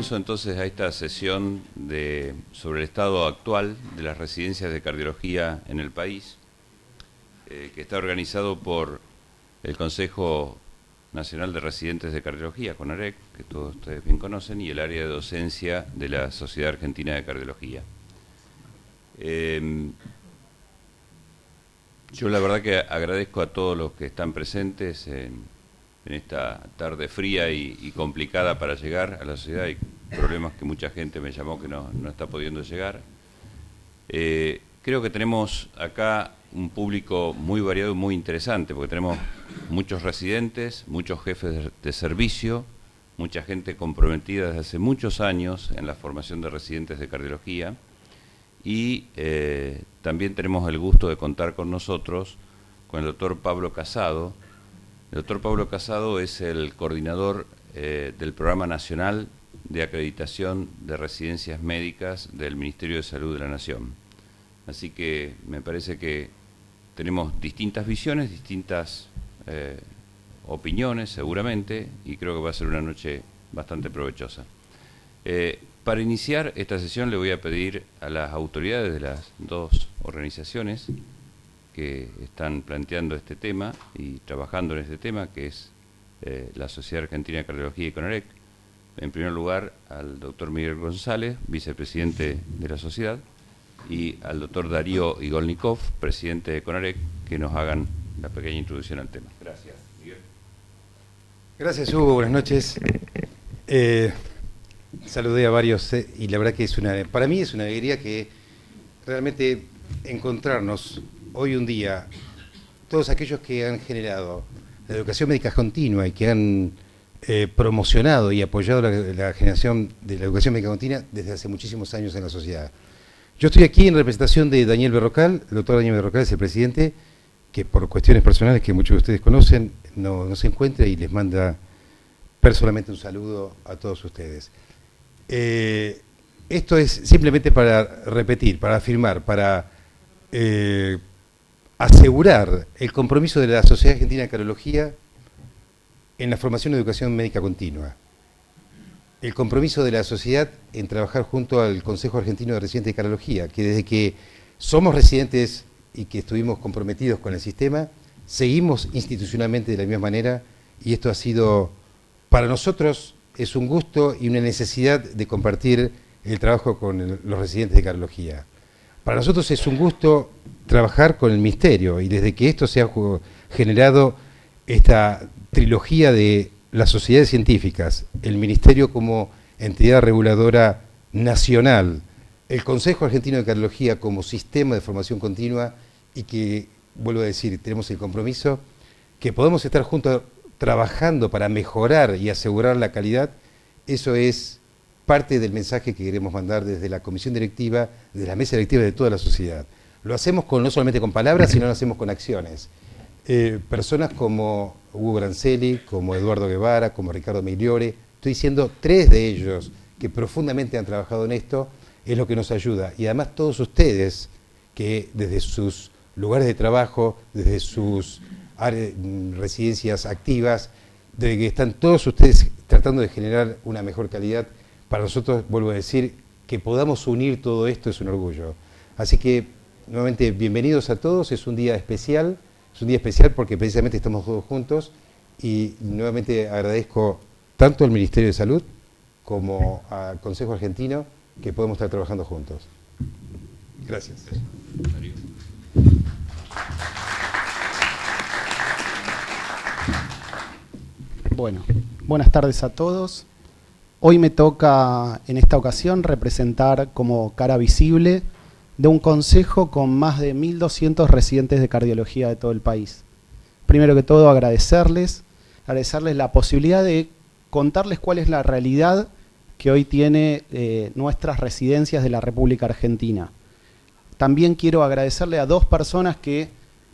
comienzo entonces a esta sesión sobre el estado actual de las residencias de cardiología en el país, que está organizado por el Consejo Nacional de Residentes de Cardiología, CONAREC, que todos ustedes bien conocen, y el área de docencia de la Sociedad Argentina de Cardiología. Yo la verdad que agradezco a todos los que están presentes en esta tarde fría y complicada para llegar a la sociedad. Hay problemas que mucha gente me llamó que no está pudiendo llegar. Creo que tenemos acá un público muy variado y muy interesante, porque tenemos muchos residentes, muchos jefes de servicio, mucha gente comprometida desde hace muchos años en la formación de residentes de cardiología, y también tenemos el gusto de contar con nosotros con el doctor Pablo Casado. El doctor Pablo Casado es el coordinador del Programa Nacional de Acreditación de Residencias Médicas del Ministerio de Salud de la Nación. Así que me parece que tenemos distintas visiones, distintas opiniones seguramente, y creo que va a ser una noche bastante provechosa. Para iniciar esta sesión le voy a pedir a las autoridades de las dos organizaciones que están planteando este tema y trabajando en este tema, que es la Sociedad Argentina de Cardiología y CONAREC. En primer lugar, al doctor Miguel González, vicepresidente de la sociedad, y al doctor Darío Igolnikov, presidente de CONAREC, que nos hagan la pequeña introducción al tema. Gracias, Miguel. Gracias, Hugo. Buenas noches. Saludé a varios y la verdad que para mí es una alegría que realmente encontrarnos hoy un día, todos aquellos que han generado la educación médica continua y que han promocionado y apoyado la generación de la educación médica continua desde hace muchísimos años en la sociedad. Yo estoy aquí en representación de Daniel Berrocal. El doctor Daniel Berrocal es el presidente, que por cuestiones personales que muchos de ustedes conocen, no se encuentra y les manda personalmente un saludo a todos ustedes. Esto es simplemente para repetir, para afirmar, para asegurar el compromiso de la Sociedad Argentina de Cardiología en la formación y educación médica continua. El compromiso de la sociedad en trabajar junto al Consejo Argentino de Residentes de Cardiología, que desde que somos residentes y que estuvimos comprometidos con el sistema, seguimos institucionalmente de la misma manera, y esto ha sido, para nosotros, es un gusto y una necesidad de compartir el trabajo con los residentes de cardiología. Para nosotros es un gusto trabajar con el Ministerio, y desde que esto se ha generado esta trilogía de las sociedades científicas, el Ministerio como entidad reguladora nacional, el Consejo Argentino de Cardiología como sistema de formación continua, y que, vuelvo a decir, tenemos el compromiso que podemos estar juntos trabajando para mejorar y asegurar la calidad. Eso es parte del mensaje que queremos mandar desde la comisión directiva, desde la mesa directiva de toda la sociedad. Lo hacemos no solamente con palabras, sino lo hacemos con acciones. Personas como Hugo Brancelli, como Eduardo Guevara, como Ricardo Migliore, estoy diciendo 3 de ellos que profundamente han trabajado en esto, es lo que nos ayuda. Y además todos ustedes que desde sus lugares de trabajo, desde sus residencias activas, de que están todos ustedes tratando de generar una mejor calidad. Para nosotros, vuelvo a decir, que podamos unir todo esto es un orgullo. Así que, nuevamente, bienvenidos a todos. Es un día especial porque precisamente estamos todos juntos, y nuevamente agradezco tanto al Ministerio de Salud como al Consejo Argentino que podemos estar trabajando juntos. Gracias. Bueno, buenas tardes a todos. Hoy me toca, en esta ocasión, representar como cara visible de un consejo con más de 1.200 residentes de cardiología de todo el país. Primero que todo, agradecerles la posibilidad de contarles cuál es la realidad que hoy tiene nuestras residencias de la República Argentina. También quiero agradecerle a 2 personas que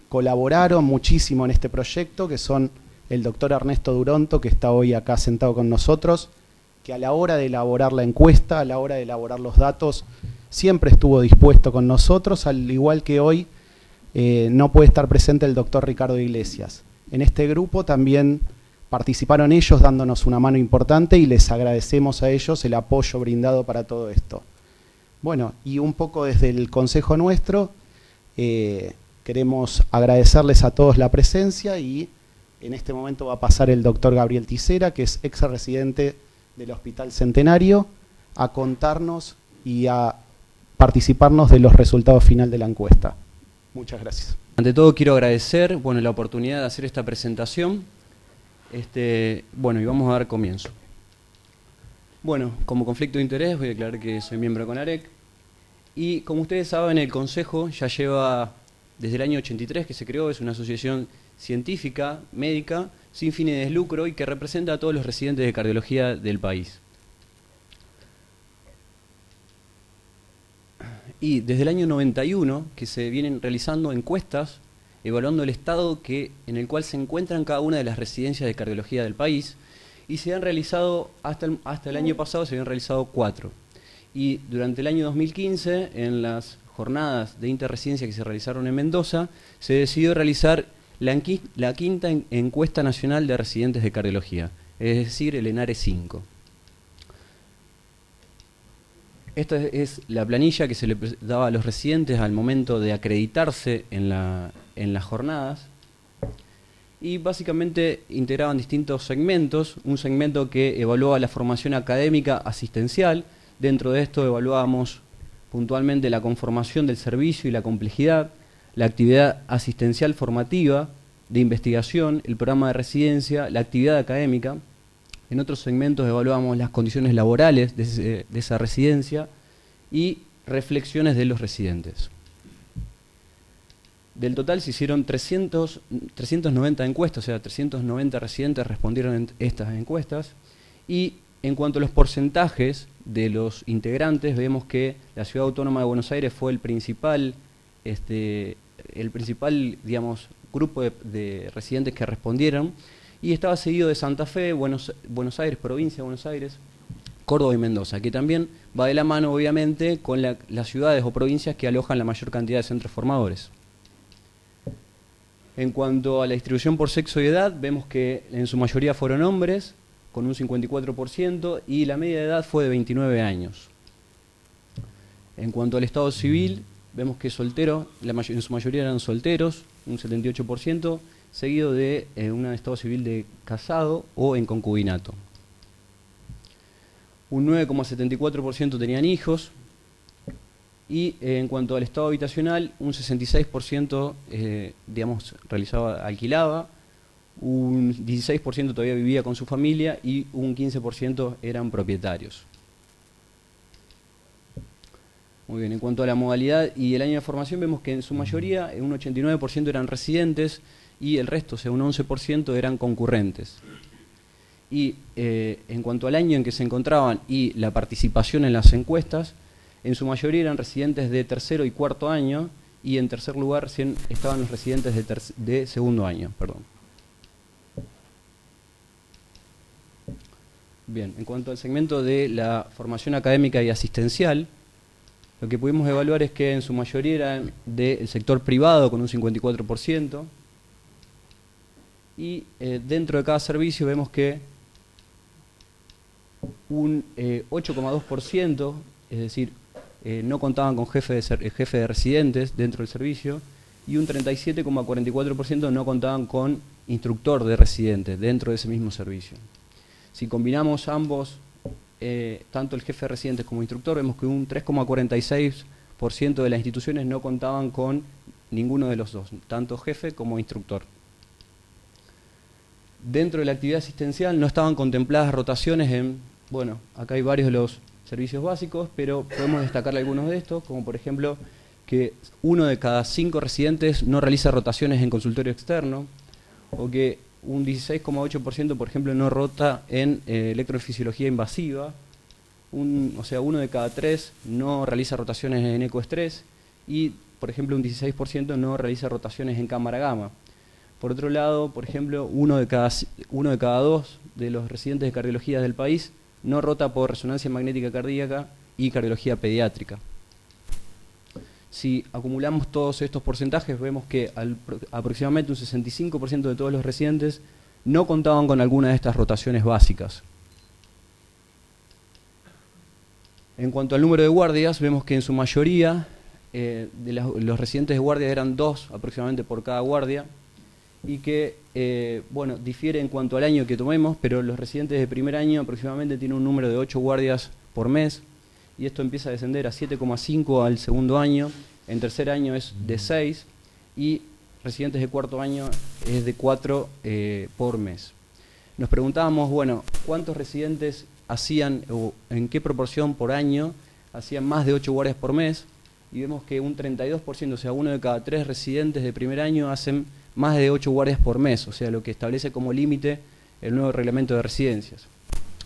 colaboraron muchísimo en este proyecto, que son el doctor Ernesto Duronto, que está hoy acá sentado con nosotros, que a la hora de elaborar la encuesta, a la hora de elaborar los datos, siempre estuvo dispuesto con nosotros, al igual que hoy no puede estar presente el doctor Ricardo Iglesias. En este grupo también participaron ellos dándonos una mano importante y les agradecemos a ellos el apoyo brindado para todo esto. Bueno, y un poco desde el consejo nuestro, queremos agradecerles a todos la presencia y en este momento va a pasar el doctor Gabriel Tisera, que es ex residente del Hospital Centenario, a contarnos y a participarnos de los resultados final de la encuesta. Muchas gracias. Ante todo quiero agradecer la oportunidad de hacer esta presentación. Y vamos a dar comienzo. Bueno, como conflicto de interés voy a declarar que soy miembro de CONAREC y como ustedes saben el Consejo ya lleva desde el año 83 que se creó, es una asociación científica, médica, sin fines de lucro y que representa a todos los residentes de cardiología del país. Y desde el año 91 que se vienen realizando encuestas evaluando el estado en el cual se encuentran cada una de las residencias de cardiología del país y se han realizado, hasta el año pasado se habían realizado 4. Y durante el año 2015, en las jornadas de interresidencia que se realizaron en Mendoza, se decidió realizar la quinta encuesta nacional de residentes de cardiología, es decir, el ENARE 5. Esta es la planilla que se le daba a los residentes al momento de acreditarse en las jornadas y básicamente integraban distintos segmentos, un segmento que evaluaba la formación académica asistencial, dentro de esto evaluábamos puntualmente la conformación del servicio y la complejidad, la actividad asistencial formativa, de investigación, el programa de residencia, la actividad académica. En otros segmentos evaluamos las condiciones laborales de esa residencia y reflexiones de los residentes. Del total se hicieron 390 encuestas, o sea, 390 residentes respondieron en estas encuestas. Y en cuanto a los porcentajes de los integrantes, vemos que la Ciudad Autónoma de Buenos Aires fue el principal digamos, grupo de residentes que respondieron, y estaba seguido de Santa Fe, Buenos Aires, provincia de Buenos Aires, Córdoba y Mendoza, que también va de la mano, obviamente, con las ciudades o provincias que alojan la mayor cantidad de centros formadores. En cuanto a la distribución por sexo y edad, vemos que en su mayoría fueron hombres, con un 54%, y la media de edad fue de 29 años. En cuanto al estado civil, vemos que solteros, en su mayoría eran solteros, un 78%, seguido de un estado civil de casado o en concubinato. Un 9,74% tenían hijos, y en cuanto al estado habitacional, un 66% alquilaba, un 16% todavía vivía con su familia y un 15% eran propietarios. Muy bien, en cuanto a la modalidad y el año de formación, vemos que en su mayoría, un 89% eran residentes y el resto, o sea, un 11% eran concurrentes. Y en cuanto al año en que se encontraban y la participación en las encuestas, en su mayoría eran residentes de tercero y cuarto año, y en tercer lugar estaban los residentes de segundo año. Bien, en cuanto al segmento de la formación académica y asistencial, lo que pudimos evaluar es que en su mayoría eran del sector privado con un 54%, y dentro de cada servicio vemos que un 8,2%, es decir, no contaban con jefe de residentes dentro del servicio, y un 37,44% no contaban con instructor de residentes dentro de ese mismo servicio. Si combinamos ambos, tanto el jefe de residentes como instructor, vemos que un 3,46% de las instituciones no contaban con ninguno de los dos, tanto jefe como instructor. Dentro de la actividad asistencial no estaban contempladas rotaciones acá hay varios de los servicios básicos, pero podemos destacar algunos de estos, como por ejemplo que 1 de cada 5 residentes no realiza rotaciones en consultorio externo, o que un 16,8% por ejemplo no rota en electrofisiología invasiva, o sea, 1 de cada 3 no realiza rotaciones en ecoestrés, y por ejemplo un 16% no realiza rotaciones en cámara gamma. Por otro lado, por ejemplo, 1 de cada 2 de los residentes de cardiología del país no rota por resonancia magnética cardíaca y cardiología pediátrica. Si acumulamos todos estos porcentajes, vemos que aproximadamente un 65% de todos los residentes no contaban con alguna de estas rotaciones básicas. En cuanto al número de guardias, vemos que en su mayoría los residentes de guardia eran 2 aproximadamente por cada guardia, y que, bueno, difiere en cuanto al año que tomemos, pero los residentes de primer año aproximadamente tienen un número de 8 guardias por mes, y esto empieza a descender a 7,5 al segundo año, en tercer año es de 6, y residentes de cuarto año es de 4 por mes. Nos preguntábamos, bueno, ¿cuántos residentes hacían, o en qué proporción por año, hacían más de 8 guardias por mes? Y vemos que un 32%, o sea, 1 de cada 3 residentes de primer año hacen más de 8 guardias por mes, o sea, lo que establece como límite el nuevo reglamento de residencias.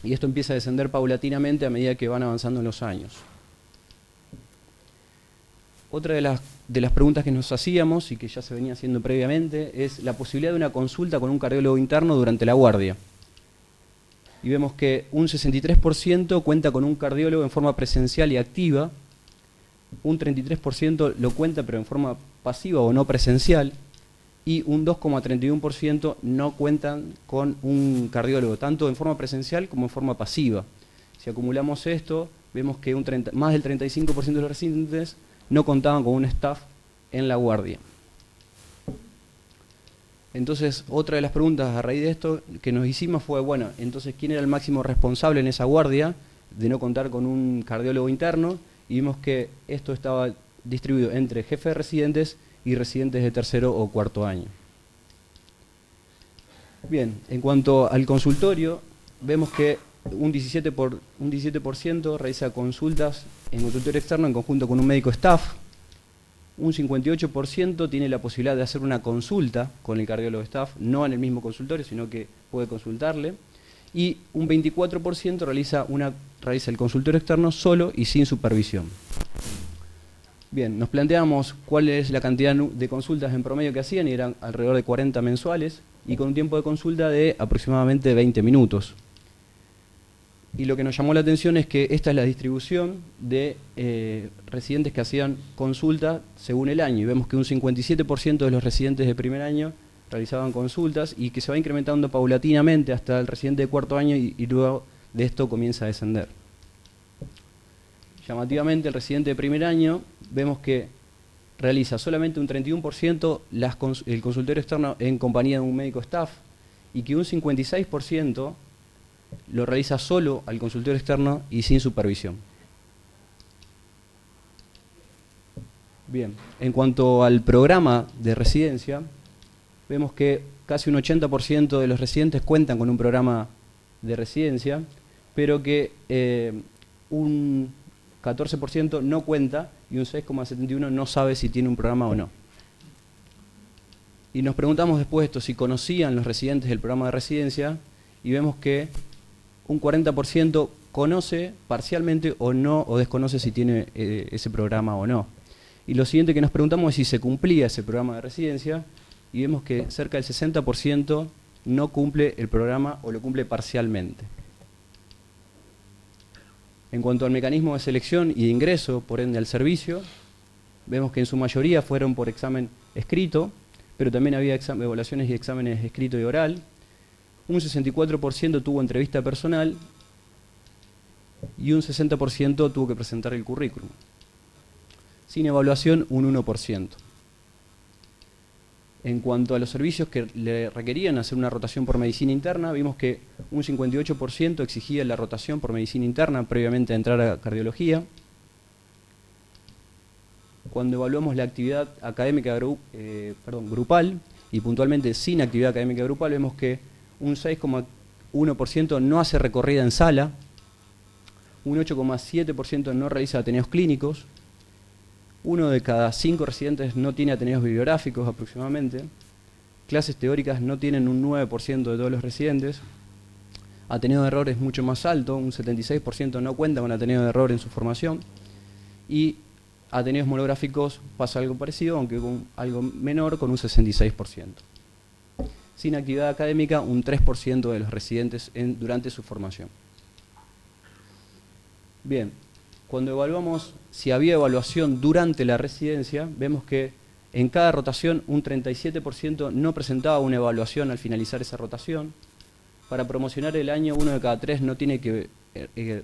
Y esto empieza a descender paulatinamente a medida que van avanzando en los años. Otra de las preguntas que nos hacíamos, y que ya se venía haciendo previamente, es la posibilidad de una consulta con un cardiólogo interno durante la guardia. Y vemos que un 63% cuenta con un cardiólogo en forma presencial y activa, un 33% lo cuenta pero en forma pasiva o no presencial, y un 2,31% no cuentan con un cardiólogo, tanto en forma presencial como en forma pasiva. Si acumulamos esto, vemos que más del 35% de los residentes no contaban con un staff en la guardia. Entonces, otra de las preguntas a raíz de esto que nos hicimos fue, bueno, entonces, ¿quién era el máximo responsable en esa guardia de no contar con un cardiólogo interno? Y vimos que esto estaba distribuido entre jefes de residentes y residentes de tercero o cuarto año. Bien, en cuanto al consultorio, vemos que un 17% realiza consultas en consultorio externo en conjunto con un médico staff, un 58% tiene la posibilidad de hacer una consulta con el cardiólogo staff, no en el mismo consultorio, sino que puede consultarle, y un 24% realiza el consultorio externo solo y sin supervisión. Bien, nos planteamos cuál es la cantidad de consultas en promedio que hacían, y eran alrededor de 40 mensuales, y con un tiempo de consulta de aproximadamente 20 minutos. Y lo que nos llamó la atención es que esta es la distribución de residentes que hacían consulta según el año, y vemos que un 57% de los residentes de primer año realizaban consultas, y que se va incrementando paulatinamente hasta el residente de cuarto año, y luego de esto comienza a descender. Llamativamente, el residente de primer año vemos que realiza solamente un 31% el consultorio externo en compañía de un médico staff, y que un 56% lo realiza solo al consultorio externo y sin supervisión. Bien, en cuanto al programa de residencia, vemos que casi un 80% de los residentes cuentan con un programa de residencia, pero que un 14% no cuenta y un 6,71% no sabe si tiene un programa o no. Y nos preguntamos después esto, si conocían los residentes del programa de residencia, y vemos que un 40% conoce parcialmente o no, o desconoce si tiene ese programa o no. Y lo siguiente que nos preguntamos es si se cumplía ese programa de residencia, y vemos que cerca del 60% no cumple el programa o lo cumple parcialmente. En cuanto al mecanismo de selección y de ingreso, por ende, al servicio, vemos que en su mayoría fueron por examen escrito, pero también había evaluaciones y exámenes escrito y oral. Un 64% tuvo entrevista personal y un 60% tuvo que presentar el currículum. Sin evaluación, un 1%. En cuanto a los servicios que le requerían hacer una rotación por medicina interna, vimos que un 58% exigía la rotación por medicina interna previamente a entrar a cardiología. Cuando evaluamos la actividad académica grupal, y puntualmente sin actividad académica grupal, vemos que un 6,1% no hace recorrida en sala, un 8,7% no realiza ateneos clínicos, 1 de cada 5 residentes no tiene ateneos bibliográficos aproximadamente, clases teóricas no tienen un 9% de todos los residentes, ateneo de error es mucho más alto, un 76% no cuenta con ateneo de error en su formación, y ateneos monográficos pasa algo parecido, aunque con algo menor, con un 66%. Sin actividad académica, un 3% de los residentes durante su formación. Bien, cuando evaluamos si había evaluación durante la residencia, vemos que En cada rotación, un 37% no presentaba una evaluación al finalizar esa rotación. Para promocionar el año, 1 de cada 3 no tiene que,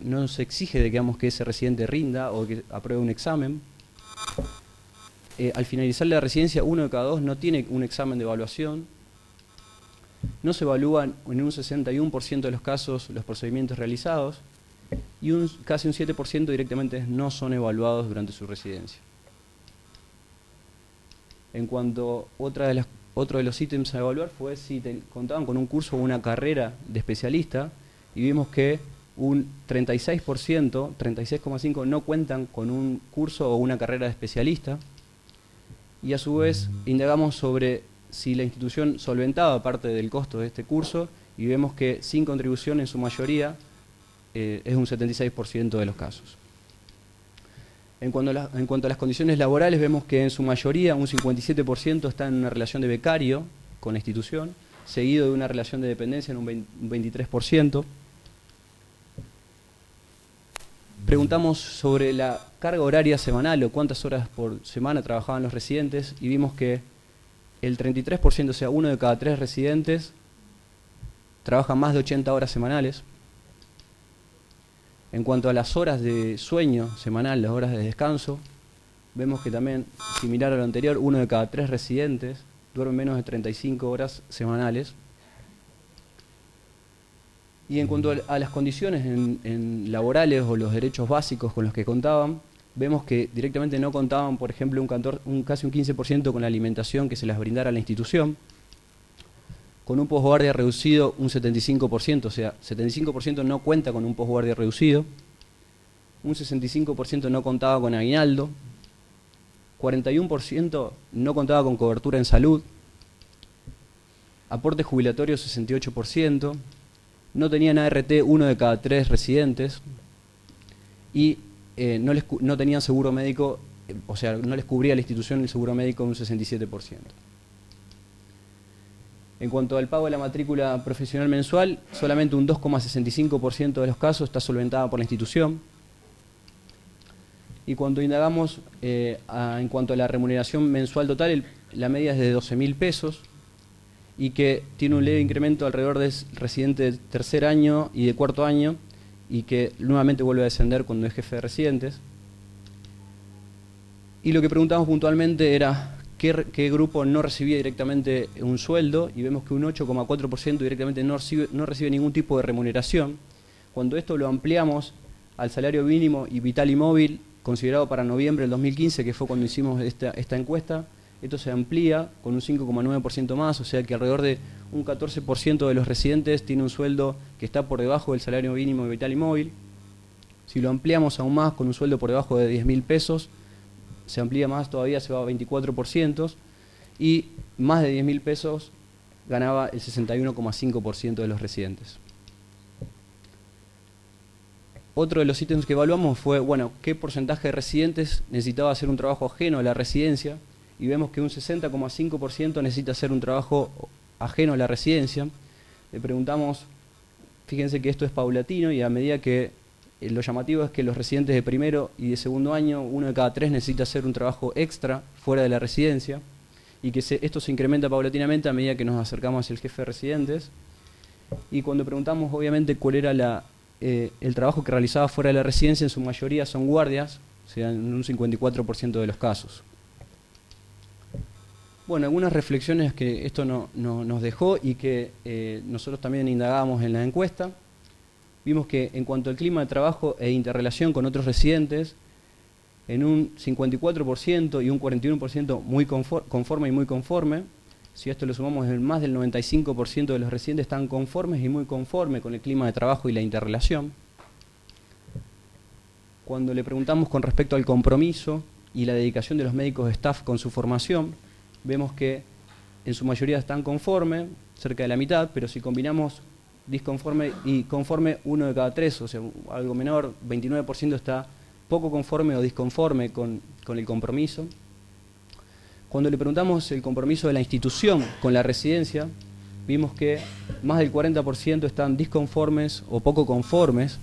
no se exige, digamos, que ese residente rinda o que apruebe un examen. Al finalizar la residencia, 1 de cada 2 no tiene un examen de evaluación. No se evalúan en un 61% de los casos los procedimientos realizados y casi un 7% directamente no son evaluados durante su residencia. En cuanto otro de los ítems a evaluar fue si contaban con un curso o una carrera de especialista, y vimos que un 36%, 36,5% no cuentan con un curso o una carrera de especialista, y a su vez indagamos sobre si la institución solventaba parte del costo de este curso, y vemos que sin contribución en su mayoría es un 76% de los casos. En cuanto a las condiciones laborales, vemos que en su mayoría un 57% está en una relación de becario con la institución, seguido de una relación de dependencia en un 23%. Preguntamos sobre la carga horaria semanal o cuántas horas por semana trabajaban los residentes, y vimos que el 33%, o sea, 1 de cada 3 residentes, trabajan más de 80 horas semanales. En cuanto a las horas de sueño semanal, las horas de descanso, vemos que también, similar a lo anterior, 1 de cada 3 residentes duermen menos de 35 horas semanales. Y en cuanto a las condiciones en laborales o los derechos básicos con los que contaban, vemos que directamente no contaban, por ejemplo, casi un 15% con la alimentación que se les brindara a la institución. Con un posguardia reducido, un 75%, o sea, 75% no cuenta con un posguardia reducido. Un 65% no contaba con aguinaldo. 41% no contaba con cobertura en salud. Aporte jubilatorio, 68%. No tenían ART 1 de cada 3 residentes. Y no tenían seguro médico, o sea, no les cubría la institución el seguro médico un 67%. En cuanto al pago de la matrícula profesional mensual, solamente un 2,65% de los casos está solventada por la institución. Y cuando indagamos en cuanto a la remuneración mensual total, la media es de 12.000 pesos y que tiene un leve incremento alrededor de residente de tercer año y de cuarto año, y que nuevamente vuelve a descender cuando es jefe de residentes. Y lo que preguntamos puntualmente era qué grupo no recibía directamente un sueldo, y vemos que un 8,4% directamente no recibe ningún tipo de remuneración. Cuando esto lo ampliamos al salario mínimo y vital y móvil, considerado para noviembre del 2015, que fue cuando hicimos esta encuesta, esto se amplía con un 5,9% más, o sea que alrededor de un 14% de los residentes tiene un sueldo que está por debajo del salario mínimo vital y móvil. Si lo ampliamos aún más con un sueldo por debajo de 10.000 pesos, se amplía más todavía, se va a 24%, y más de 10.000 pesos ganaba el 61,5% de los residentes. Otro de los ítems que evaluamos fue, bueno, qué porcentaje de residentes necesitaba hacer un trabajo ajeno a la residencia, y vemos que un 60,5% necesita hacer un trabajo ajeno a la residencia. Le preguntamos, fíjense que esto es paulatino, y a medida que lo llamativo es que los residentes de primero y de segundo año, 1 de cada 3 necesita hacer un trabajo extra fuera de la residencia, y que esto se incrementa paulatinamente a medida que nos acercamos hacia el jefe de residentes. Y cuando preguntamos, obviamente, cuál era el trabajo que realizaba fuera de la residencia, en su mayoría son guardias, o sea, en un 54% de los casos. Bueno, algunas reflexiones que esto nos dejó y que nosotros también indagamos en la encuesta. Vimos que en cuanto al clima de trabajo e interrelación con otros residentes, en un 54% y un 41% muy conforme y muy conforme. Si a esto lo sumamos, más del 95% de los residentes están conformes y muy conformes con el clima de trabajo y la interrelación. Cuando le preguntamos con respecto al compromiso y la dedicación de los médicos de staff con su formación, vemos que en su mayoría están conformes, cerca de la mitad, pero si combinamos disconforme y conforme, 1 de cada 3, o sea, algo menor, 29% está poco conforme o disconforme con el compromiso. Cuando le preguntamos el compromiso de la institución con la residencia, vimos que más del 40% están disconformes o poco conformes.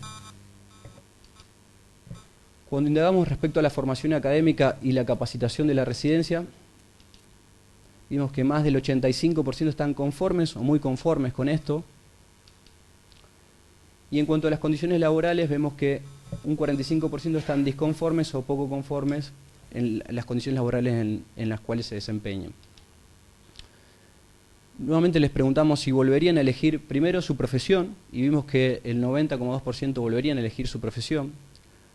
Cuando indagamos respecto a la formación académica y la capacitación de la residencia, Vimos que más del 85% están conformes o muy conformes con esto. Y en cuanto a las condiciones laborales, vemos que un 45% están disconformes o poco conformes en las condiciones laborales en las cuales se desempeñan. Nuevamente les preguntamos si volverían a elegir primero su profesión, y vimos que el 90,2% volverían a elegir su profesión.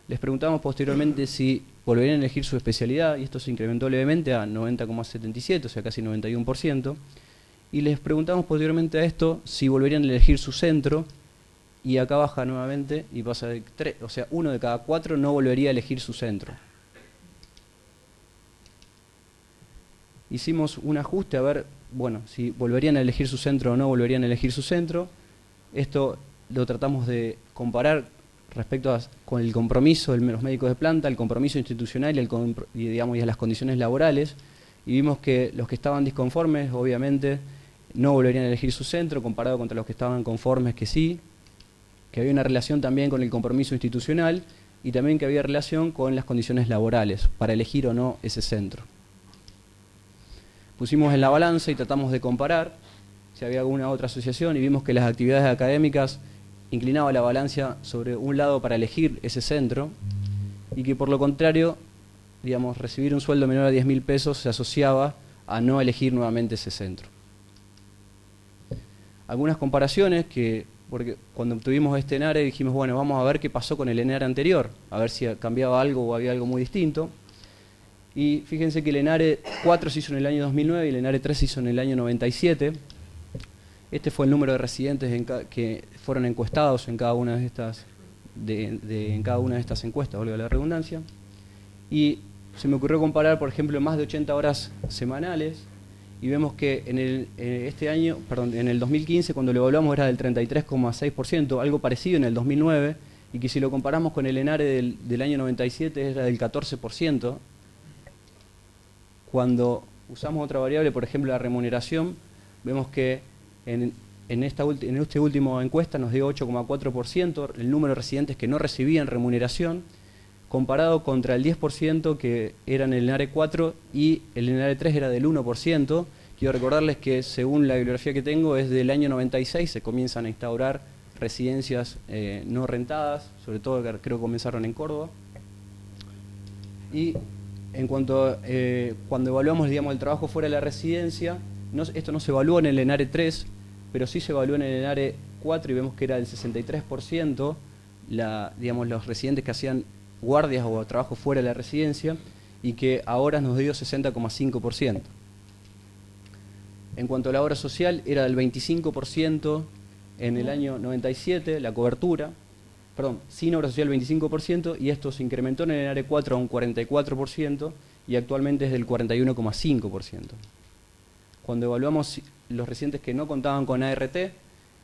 Les preguntamos posteriormente si volverían a elegir su especialidad, y esto se incrementó levemente a 90,77%, o sea casi 91%. Y les preguntamos posteriormente a esto si volverían a elegir su centro, y acá baja nuevamente y pasa de 3, o sea, 1 de cada 4 no volvería a elegir su centro. Hicimos un ajuste a ver, bueno, si volverían a elegir su centro o no volverían a elegir su centro. Esto lo tratamos de comparar respecto con el compromiso de los médicos de planta, el compromiso institucional y a las condiciones laborales. Y vimos que los que estaban disconformes, obviamente, no volverían a elegir su centro, comparado contra los que estaban conformes que sí. Que había una relación también con el compromiso institucional y también que había relación con las condiciones laborales para elegir o no ese centro. Pusimos en la balanza y tratamos de comparar si había alguna otra asociación y vimos que las actividades académicas inclinaba la balanza sobre un lado para elegir ese centro y que por lo contrario, digamos, recibir un sueldo menor a 10.000 pesos se asociaba a no elegir nuevamente ese centro. Algunas comparaciones porque cuando obtuvimos este ENARE dijimos, bueno, vamos a ver qué pasó con el ENARE anterior, a ver si cambiaba algo o había algo muy distinto. Y fíjense que el ENARE 4 se hizo en el año 2009 y el ENARE 3 se hizo en el año 97. Este fue el número de residentes que fueron encuestados en cada una de estas, en cada una de estas encuestas, valga la redundancia. Y se me ocurrió comparar, por ejemplo, más de 80 horas semanales. Y vemos que en el 2015, cuando lo evaluamos, era del 33,6%, algo parecido en el 2009, y que si lo comparamos con el ENARE del año 97 era del 14%. Cuando usamos otra variable, por ejemplo la remuneración, vemos que en esta última encuesta nos dio 8,4% el número de residentes que no recibían remuneración, comparado contra el 10% que era en el ENARE 4 y el ENARE 3 era del 1%. Quiero recordarles que según la bibliografía que tengo es del año 96, se comienzan a instaurar residencias no rentadas, sobre todo creo que comenzaron en Córdoba. Y en cuanto cuando evaluamos, digamos, el trabajo fuera de la residencia, esto no se evaluó en el ENARE 3, pero sí se evaluó en el ENARE 4 y vemos que era del 63% digamos, los residentes que hacían guardias o trabajo fuera de la residencia y que ahora nos dio 60,5%. En cuanto a la obra social, era del 25% en el año 97, la cobertura, perdón, sin obra social 25%, y esto se incrementó en el ENARE 4 a un 44% y actualmente es del 41,5%. Cuando evaluamos los residentes que no contaban con ART,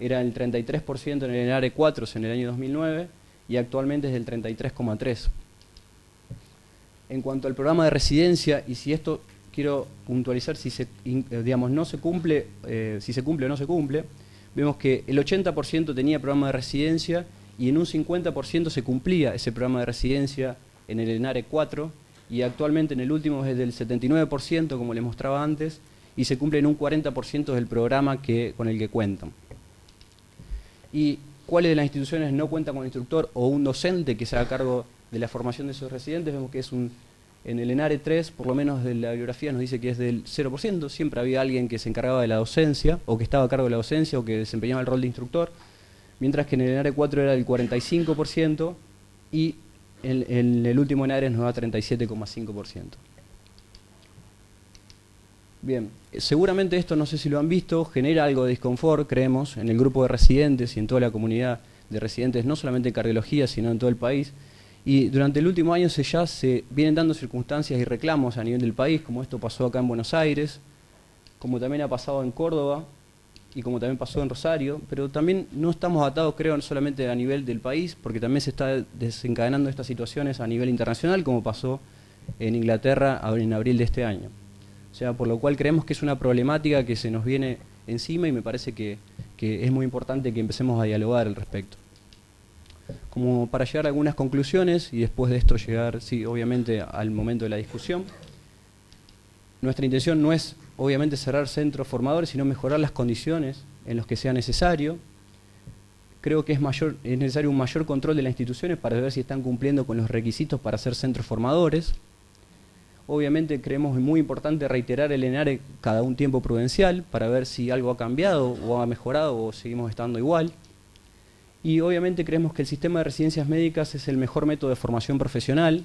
era el 33% en el ENARE 4 en el año 2009 y actualmente es del 33,3%. En cuanto al programa de residencia, y si esto quiero puntualizar si digamos, no se cumple, si se cumple o no se cumple, vemos que el 80% tenía programa de residencia y en un 50% se cumplía ese programa de residencia en el ENARE 4 y actualmente en el último es del 79%, como les mostraba antes, y se cumple en un 40% del programa con el que cuentan. ¿Y cuáles de las instituciones no cuentan con un instructor o un docente que se haga cargo de la formación de esos residentes? Vemos que es en el ENARE 3, por lo menos de la bibliografía nos dice que es del 0%, siempre había alguien que se encargaba de la docencia, o que estaba a cargo de la docencia, o que desempeñaba el rol de instructor, mientras que en el ENARE 4 era del 45%, y en el último ENARE nos da 37,5%. Bien, seguramente esto, no sé si lo han visto, genera algo de disconfort, creemos, en el grupo de residentes y en toda la comunidad de residentes, no solamente en cardiología, sino en todo el país. Y durante el último año ya se vienen dando circunstancias y reclamos a nivel del país, como esto pasó acá en Buenos Aires, como también ha pasado en Córdoba y como también pasó en Rosario, pero también no estamos atados, creo, no solamente a nivel del país, porque también se está desencadenando estas situaciones a nivel internacional, como pasó en Inglaterra en abril de este año. O sea, por lo cual creemos que es una problemática que se nos viene encima y me parece que es muy importante que empecemos a dialogar al respecto. Como para llegar a algunas conclusiones y después de esto llegar, sí, obviamente, al momento de la discusión. Nuestra intención no es obviamente cerrar centros formadores, sino mejorar las condiciones en las que sea necesario. Creo que es necesario un mayor control de las instituciones para ver si están cumpliendo con los requisitos para ser centros formadores. Obviamente creemos muy importante reiterar el ENARE cada un tiempo prudencial para ver si algo ha cambiado o ha mejorado o seguimos estando igual. Y obviamente creemos que el sistema de residencias médicas es el mejor método de formación profesional,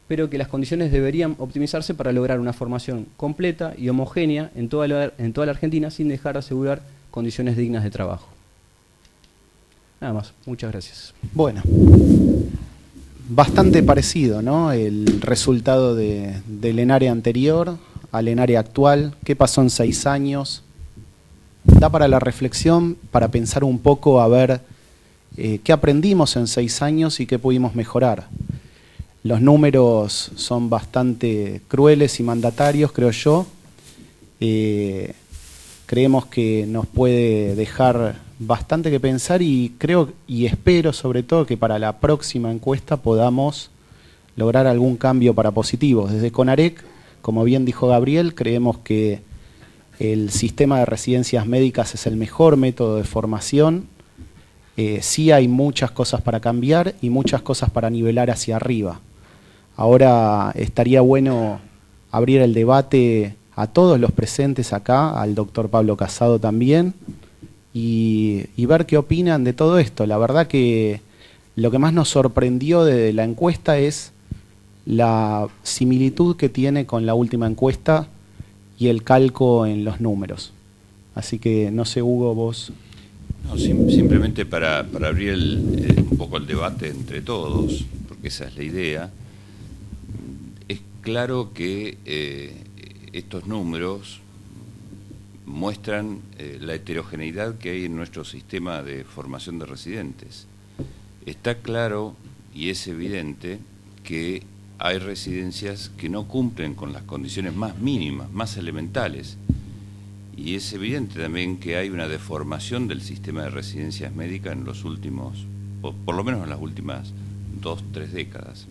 pero que las condiciones deberían optimizarse para lograr una formación completa y homogénea en toda la Argentina sin dejar de asegurar condiciones dignas de trabajo. Nada más, muchas gracias. Bueno, bastante parecido, ¿no? El resultado del ENARE anterior al ENARE actual. ¿Qué pasó en 6 años? Da para la reflexión, para pensar un poco a ver qué aprendimos en 6 años y qué pudimos mejorar. Los números son bastante crueles y mandatarios, creo yo. Creemos que nos puede dejar bastante que pensar y creo y espero sobre todo que para la próxima encuesta podamos lograr algún cambio para positivo. Desde CONAREC, como bien dijo Gabriel, creemos que el sistema de residencias médicas es el mejor método de formación. Sí hay muchas cosas para cambiar y muchas cosas para nivelar hacia arriba. Ahora estaría bueno abrir el debate a todos los presentes acá, al doctor Pablo Casado también, y ver qué opinan de todo esto. La verdad que lo que más nos sorprendió de la encuesta es la similitud que tiene con la última encuesta y el calco en los números. Así que no sé, Hugo, vos. No, simplemente para abrir un poco el debate entre todos, porque esa es la idea. Es claro que estos números muestran la heterogeneidad que hay en nuestro sistema de formación de residentes. Está claro y es evidente que hay residencias que no cumplen con las condiciones más mínimas, más elementales. Y es evidente también que hay una deformación del sistema de residencias médicas en los últimos, o por lo menos en las últimas 2 o 3 décadas.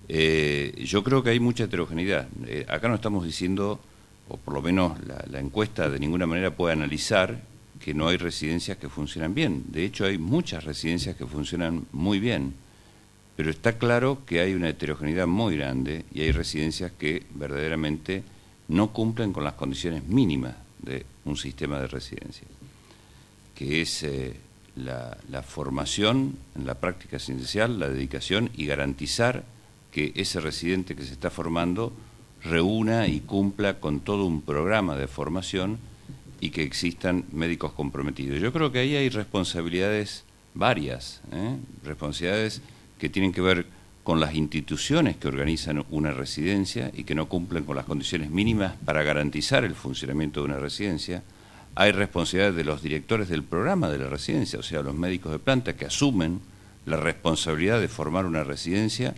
Yo creo que hay mucha heterogeneidad. Acá no estamos diciendo, o por lo menos la encuesta de ninguna manera puede analizar que no hay residencias que funcionan bien. De hecho, hay muchas residencias que funcionan muy bien, pero está claro que hay una heterogeneidad muy grande y hay residencias que verdaderamente no cumplen con las condiciones mínimas de un sistema de residencia, que es la formación en la práctica asistencial, la dedicación y garantizar que ese residente que se está formando reúna y cumpla con todo un programa de formación y que existan médicos comprometidos. Yo creo que ahí hay responsabilidades varias, responsabilidades que tienen que ver con las instituciones que organizan una residencia y que no cumplen con las condiciones mínimas para garantizar el funcionamiento de una residencia. Hay responsabilidades de los directores del programa de la residencia, o sea, los médicos de planta que asumen la responsabilidad de formar una residencia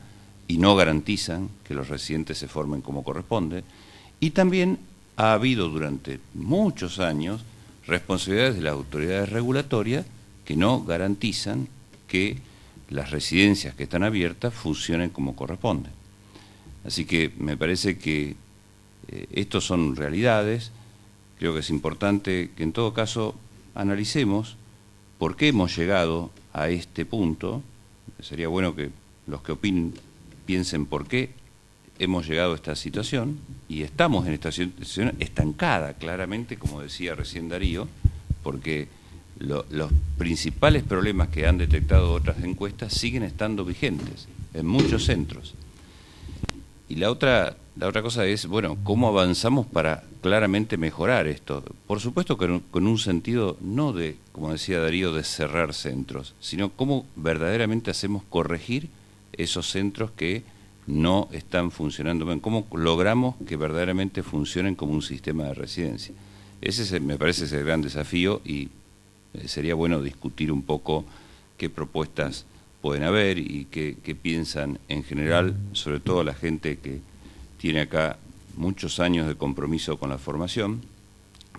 y no garantizan que los residentes se formen como corresponde. Y también ha habido durante muchos años responsabilidades de las autoridades regulatorias que no garantizan que las residencias que están abiertas funcionen como corresponde. Así que me parece que estos son realidades. Creo que es importante que en todo caso analicemos por qué hemos llegado a este punto. Sería bueno que los que opinen piensen por qué hemos llegado a esta situación, y estamos en esta situación estancada, claramente, como decía recién Darío, porque los principales problemas que han detectado otras encuestas siguen estando vigentes en muchos centros. Y la otra cosa es, bueno, ¿cómo avanzamos para claramente mejorar esto? Por supuesto que con un sentido no de, como decía Darío, de cerrar centros, sino cómo verdaderamente hacemos corregir esos centros que no están funcionando bien, cómo logramos que verdaderamente funcionen como un sistema de residencia. Ese me parece el gran desafío, y sería bueno discutir un poco qué propuestas pueden haber y qué piensan en general, sobre todo la gente que tiene acá muchos años de compromiso con la formación.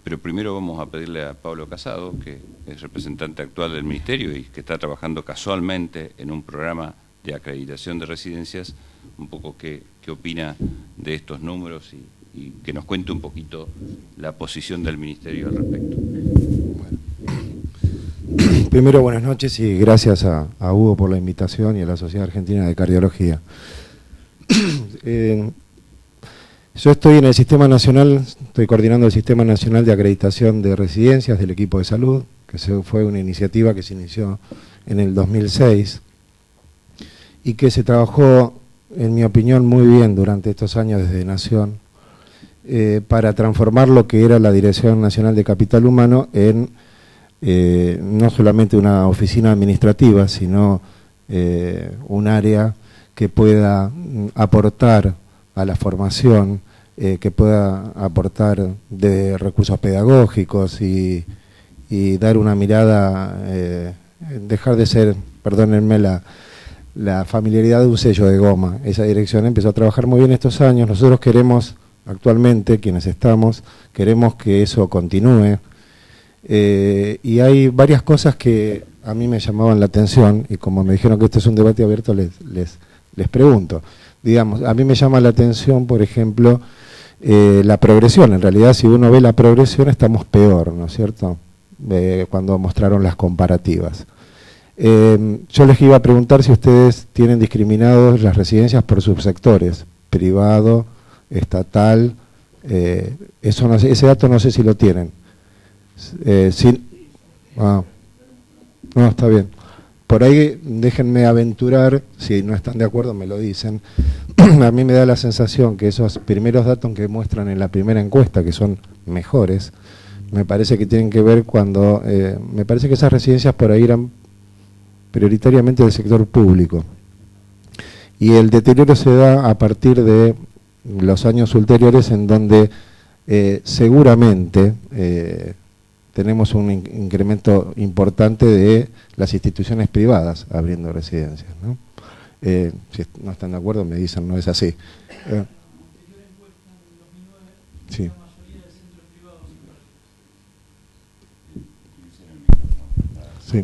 Pero primero vamos a pedirle a Pablo Casado, que es representante actual del Ministerio y que está trabajando casualmente en un programa de acreditación de residencias, un poco qué opina de estos números y que nos cuente un poquito la posición del Ministerio al respecto. Primero, buenas noches y gracias a Hugo por la invitación y a la Sociedad Argentina de Cardiología. Yo estoy en el Sistema Nacional, estoy coordinando el Sistema Nacional de Acreditación de Residencias del equipo de salud, que fue una iniciativa que se inició en el 2006 y que se trabajó, en mi opinión, muy bien durante estos años desde Nación, para transformar lo que era la Dirección Nacional de Capital Humano en no solamente una oficina administrativa, sino un área que pueda aportar a la formación, que pueda aportar de recursos pedagógicos y dar una mirada, dejar de ser, perdónenme la familiaridad de un sello de goma. Esa dirección empezó a trabajar muy bien estos años. Nosotros queremos, actualmente, quienes estamos, queremos que eso continúe. Y hay varias cosas que a mí me llamaban la atención, y como me dijeron que este es un debate abierto, les pregunto. Digamos, a mí me llama la atención, por ejemplo, la progresión. En realidad, si uno ve la progresión, estamos peor, ¿no es cierto? Cuando mostraron las comparativas. Yo les iba a preguntar si ustedes tienen discriminados las residencias por subsectores, privado, estatal, eso no sé, ese dato no sé si lo tienen. No, está bien. Por ahí déjenme aventurar, si no están de acuerdo me lo dicen. A mí me da la sensación que esos primeros datos que muestran en la primera encuesta, que son mejores, me parece que tienen que ver cuando, me parece que esas residencias por ahí eran prioritariamente del sector público. Y el deterioro se da a partir de los años ulteriores, en donde seguramente tenemos un incremento importante de las instituciones privadas abriendo residencias, ¿no? Si no están de acuerdo me dicen, no es así. Sí. Sí.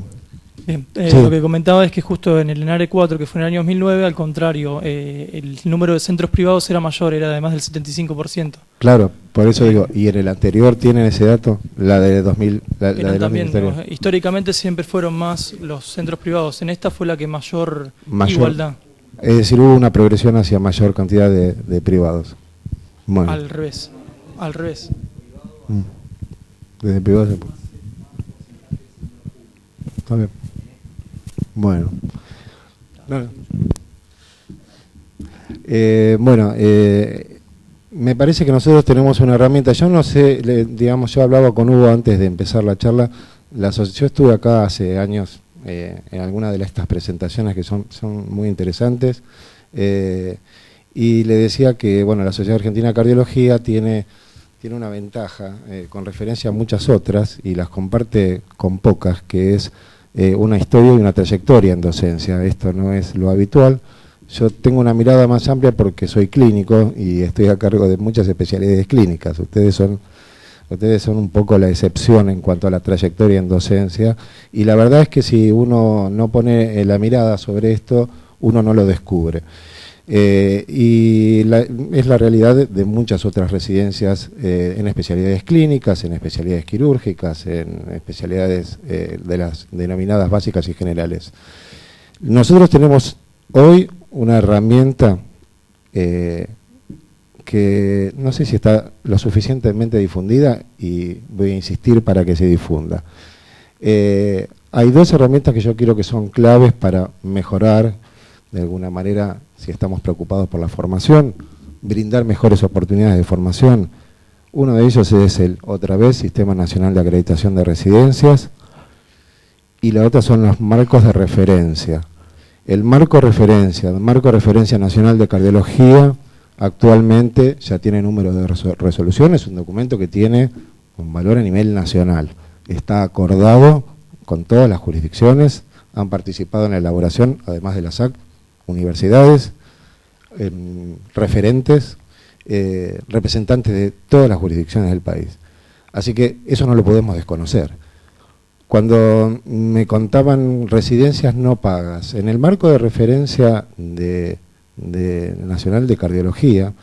Bien, Sí. Lo que comentaba es que justo en el ENARE 4, que fue en el año 2009, al contrario, el número de centros privados era mayor, era de más del 75%. Claro, por eso digo, ¿y en el anterior tienen ese dato? La de 2000, la Eran del también, anterior. ¿no? Históricamente siempre fueron más los centros privados. En esta fue la que mayor igualdad. Es decir, hubo una progresión hacia mayor cantidad de privados. Bueno. Al revés, al revés. Desde privados. Está bien. Bueno. Me parece que nosotros tenemos una herramienta. Yo no sé, digamos, yo hablaba con Hugo antes de empezar la charla. Yo estuve acá hace años en alguna de estas presentaciones que son muy interesantes. Y le decía que, bueno, la Sociedad Argentina de Cardiología tiene una ventaja con referencia a muchas otras, y las comparte con pocas, que es una historia y una trayectoria en docencia. Esto no es lo habitual. Yo tengo una mirada más amplia porque soy clínico y estoy a cargo de muchas especialidades clínicas. Ustedes son un poco la excepción en cuanto a la trayectoria en docencia, y la verdad es que si uno no pone la mirada sobre esto, uno no lo descubre. Es la realidad de muchas otras residencias en especialidades clínicas, en especialidades quirúrgicas, en especialidades de las denominadas básicas y generales. Nosotros tenemos hoy una herramienta que no sé si está lo suficientemente difundida, y voy a insistir para que se difunda. Hay dos herramientas que yo quiero que son claves para mejorar, de alguna manera, si estamos preocupados por la formación, brindar mejores oportunidades de formación. Uno de ellos es otra vez, Sistema Nacional de Acreditación de Residencias, y la otra son los marcos de referencia. El marco de referencia nacional de cardiología, actualmente ya tiene número de resolución, es un documento que tiene un valor a nivel nacional. Está acordado con todas las jurisdicciones, han participado en la elaboración, además de la SAC, universidades, referentes, representantes de todas las jurisdicciones del país. Así que eso no lo podemos desconocer. Cuando me contaban residencias no pagas, en el marco de referencia de Nacional de Cardiología,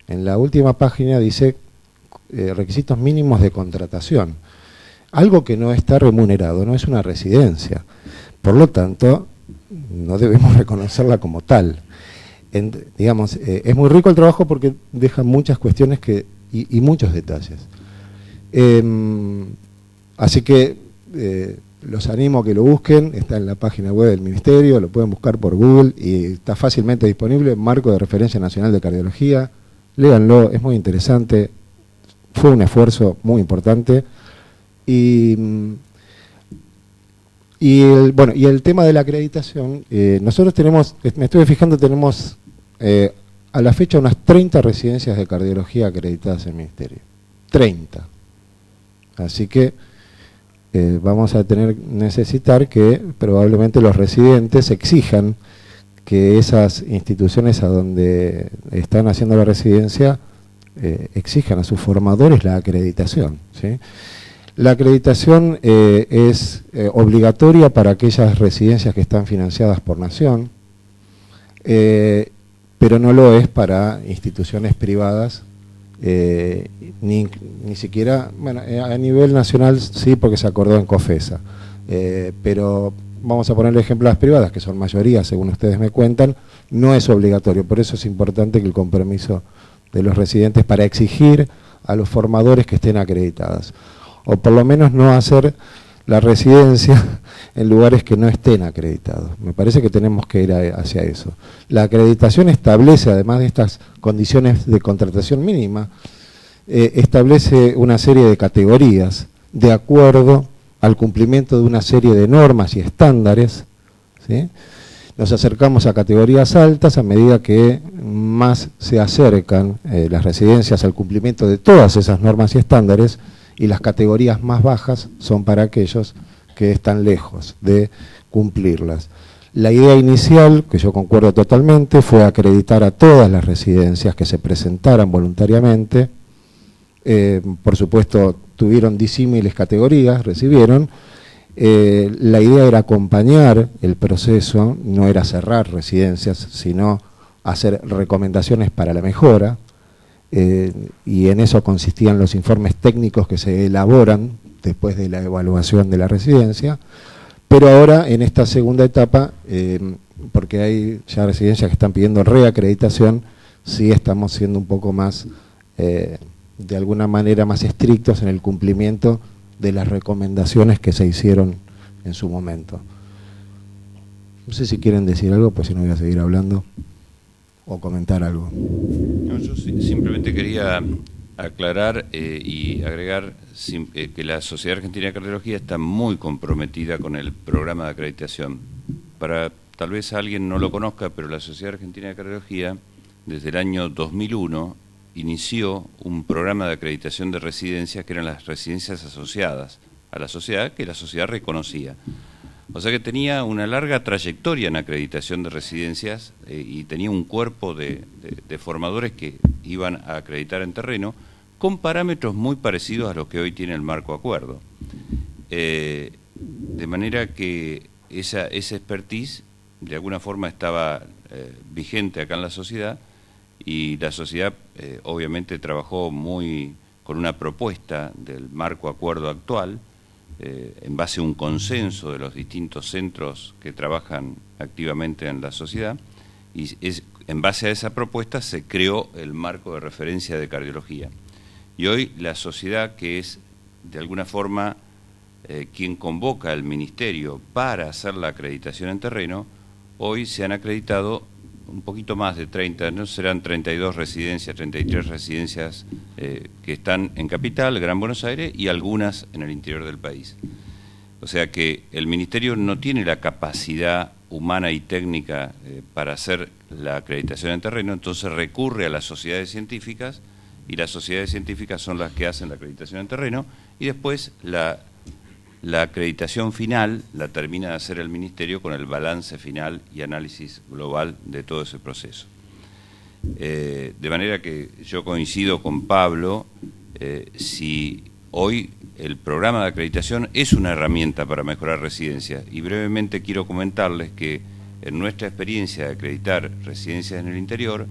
En la última página dice requisitos mínimos de contratación. Algo que no está remunerado, no es una residencia. Por lo tanto, no debemos reconocerla como tal. Digamos, es muy rico el trabajo porque deja muchas cuestiones y muchos detalles. Así que los animo a que lo busquen, está en la página web del Ministerio, lo pueden buscar por Google y está fácilmente disponible, Marco de Referencia Nacional de Cardiología. Léanlo, es muy interesante, fue un esfuerzo muy importante. Y el tema de la acreditación, nosotros tenemos, me estuve fijando, tenemos a la fecha unas 30 residencias de cardiología acreditadas en el Ministerio. 30. Así que vamos a necesitar que probablemente los residentes exijan que esas instituciones a donde están haciendo la residencia exijan a sus formadores la acreditación, ¿sí? La acreditación es obligatoria para aquellas residencias que están financiadas por Nación, pero no lo es para instituciones privadas, ni siquiera, bueno, a nivel nacional sí, porque se acordó en COFESA, pero vamos a poner el ejemplo de las privadas, que son mayoría, según ustedes me cuentan, no es obligatorio. Por eso es importante que el compromiso de los residentes para exigir a los formadores que estén acreditadas, o por lo menos no hacer la residencia en lugares que no estén acreditados. Me parece que tenemos que ir hacia eso. La acreditación establece, además de estas condiciones de contratación mínima, establece una serie de categorías de acuerdo al cumplimiento de una serie de normas y estándares, ¿sí? Nos acercamos a categorías altas a medida que más se acercan las residencias al cumplimiento de todas esas normas y estándares, y las categorías más bajas son para aquellos que están lejos de cumplirlas. La idea inicial, que yo concuerdo totalmente, fue acreditar a todas las residencias que se presentaran voluntariamente. Por supuesto, tuvieron disímiles categorías, recibieron. La idea era acompañar el proceso, no era cerrar residencias, sino hacer recomendaciones para la mejora. Y en eso consistían los informes técnicos que se elaboran después de la evaluación de la residencia, pero ahora en esta segunda etapa, porque hay ya residencias que están pidiendo reacreditación, sí estamos siendo un poco más, de alguna manera más estrictos en el cumplimiento de las recomendaciones que se hicieron en su momento. No sé si quieren decir algo, pues si no voy a seguir hablando, o comentar algo. No, yo simplemente quería aclarar y agregar que la Sociedad Argentina de Cardiología está muy comprometida con el programa de acreditación. Tal vez alguien no lo conozca, pero la Sociedad Argentina de Cardiología, desde el año 2001, inició un programa de acreditación de residencias que eran las residencias asociadas a la sociedad, que la sociedad reconocía. O sea que tenía una larga trayectoria en acreditación de residencias y tenía un cuerpo de formadores que iban a acreditar en terreno con parámetros muy parecidos a los que hoy tiene el marco acuerdo. De manera que esa expertise de alguna forma estaba vigente acá en la sociedad, y la sociedad obviamente trabajó con una propuesta del marco acuerdo actual, en base a un consenso de los distintos centros que trabajan activamente en la sociedad, y en base a esa propuesta se creó el marco de referencia de cardiología. Y hoy la sociedad, que es de alguna forma quien convoca al Ministerio para hacer la acreditación en terreno, hoy se han acreditado un poquito más de 30, no serán 32 residencias, 33 residencias que están en Capital, Gran Buenos Aires, y algunas en el interior del país. O sea que el Ministerio no tiene la capacidad humana y técnica para hacer la acreditación en terreno, entonces recurre a las sociedades científicas, y las sociedades científicas son las que hacen la acreditación en terreno, y después la acreditación final la termina de hacer el Ministerio con el balance final y análisis global de todo ese proceso. De manera que yo coincido con Pablo, si hoy el programa de acreditación es una herramienta para mejorar residencias, y brevemente quiero comentarles que en nuestra experiencia de acreditar residencias en el interior,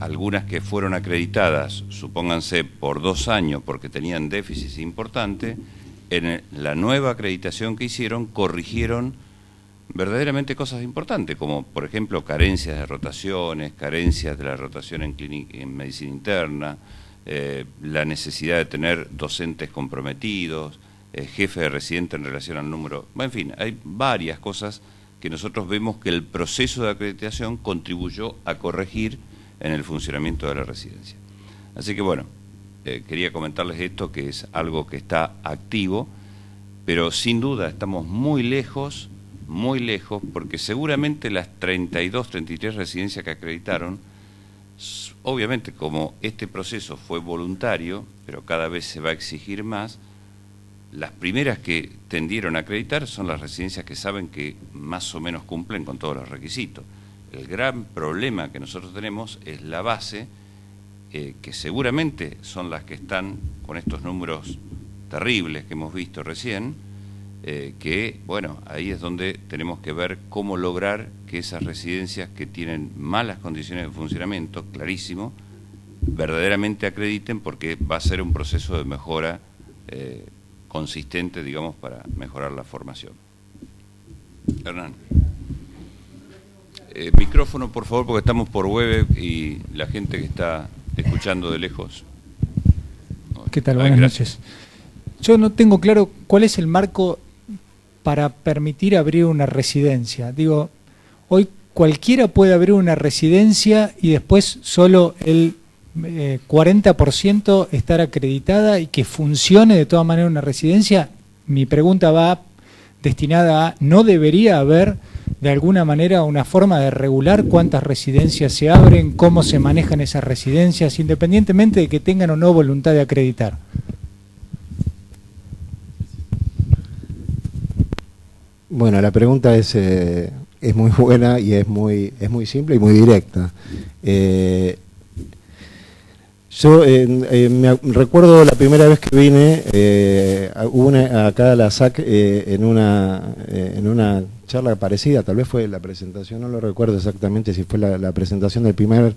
algunas que fueron acreditadas, supónganse por 2 años porque tenían déficits importantes, en la nueva acreditación que hicieron corrigieron verdaderamente cosas importantes, como por ejemplo carencias de rotaciones, carencias de la rotación en medicina interna, la necesidad de tener docentes comprometidos, jefe de residente en relación al número, en fin, hay varias cosas que nosotros vemos que el proceso de acreditación contribuyó a corregir en el funcionamiento de la residencia. Así que bueno, quería comentarles esto, que es algo que está activo, pero sin duda estamos muy lejos, porque seguramente las 32, 33 residencias que acreditaron, obviamente como este proceso fue voluntario, pero cada vez se va a exigir más, las primeras que tendieron a acreditar son las residencias que saben que más o menos cumplen con todos los requisitos. El gran problema que nosotros tenemos es la base, que seguramente son las que están con estos números terribles que hemos visto recién, que, bueno, ahí es donde tenemos que ver cómo lograr que esas residencias que tienen malas condiciones de funcionamiento, clarísimo, verdaderamente acrediten, porque va a ser un proceso de mejora consistente, digamos, para mejorar la formación. Hernán. Micrófono, por favor, porque estamos por web y la gente que está escuchando de lejos. ¿Qué tal? Buenas noches. Yo no tengo claro cuál es el marco para permitir abrir una residencia. Digo, hoy cualquiera puede abrir una residencia y después solo el 40% estar acreditada y que funcione de todas maneras una residencia. Mi pregunta va destinada a, ¿no debería haber de alguna manera una forma de regular cuántas residencias se abren, cómo se manejan esas residencias, independientemente de que tengan o no voluntad de acreditar? Bueno, la pregunta es muy buena y es muy simple y muy directa. Yo recuerdo la primera vez que vine, hubo acá a la SAC en una charla parecida, tal vez fue la presentación, no lo recuerdo exactamente si fue la presentación del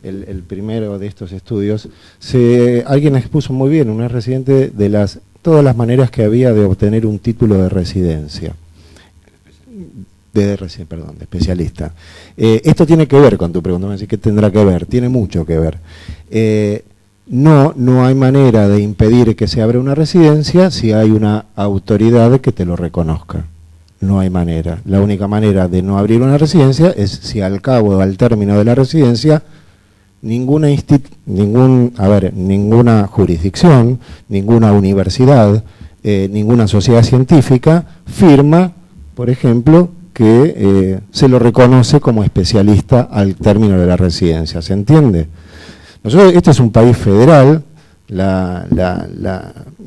el primero de estos estudios. Alguien expuso muy bien, un residente, de todas las maneras que había de obtener un título de residencia. De especialista. Esto tiene que ver con tu pregunta, me decís que tendrá que ver, tiene mucho que ver. No hay manera de impedir que se abra una residencia si hay una autoridad que te lo reconozca. No hay manera. La única manera de no abrir una residencia es si al cabo o al término de la residencia ninguna jurisdicción, ninguna universidad, ninguna sociedad científica firma, por ejemplo, que se lo reconoce como especialista al término de la residencia. ¿Se entiende? Este es un país federal,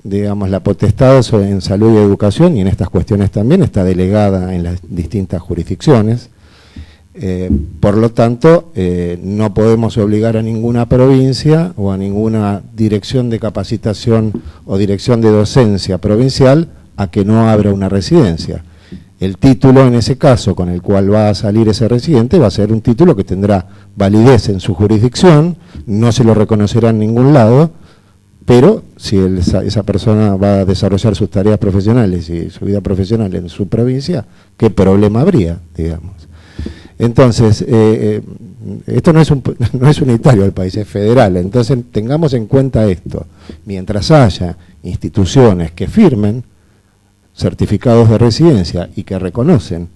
digamos, la potestad en salud y educación, y en estas cuestiones también está delegada en las distintas jurisdicciones. Por lo tanto, no podemos obligar a ninguna provincia o a ninguna dirección de capacitación o dirección de docencia provincial a que no abra una residencia. El título, en ese caso, con el cual va a salir ese residente, va a ser un título que tendrá validez en su jurisdicción, no se lo reconocerá en ningún lado, pero si esa persona va a desarrollar sus tareas profesionales y su vida profesional en su provincia, ¿qué problema habría, digamos? Entonces, esto no es unitario el país, es federal, entonces tengamos en cuenta esto. Mientras haya instituciones que firmen certificados de residencia y que reconocen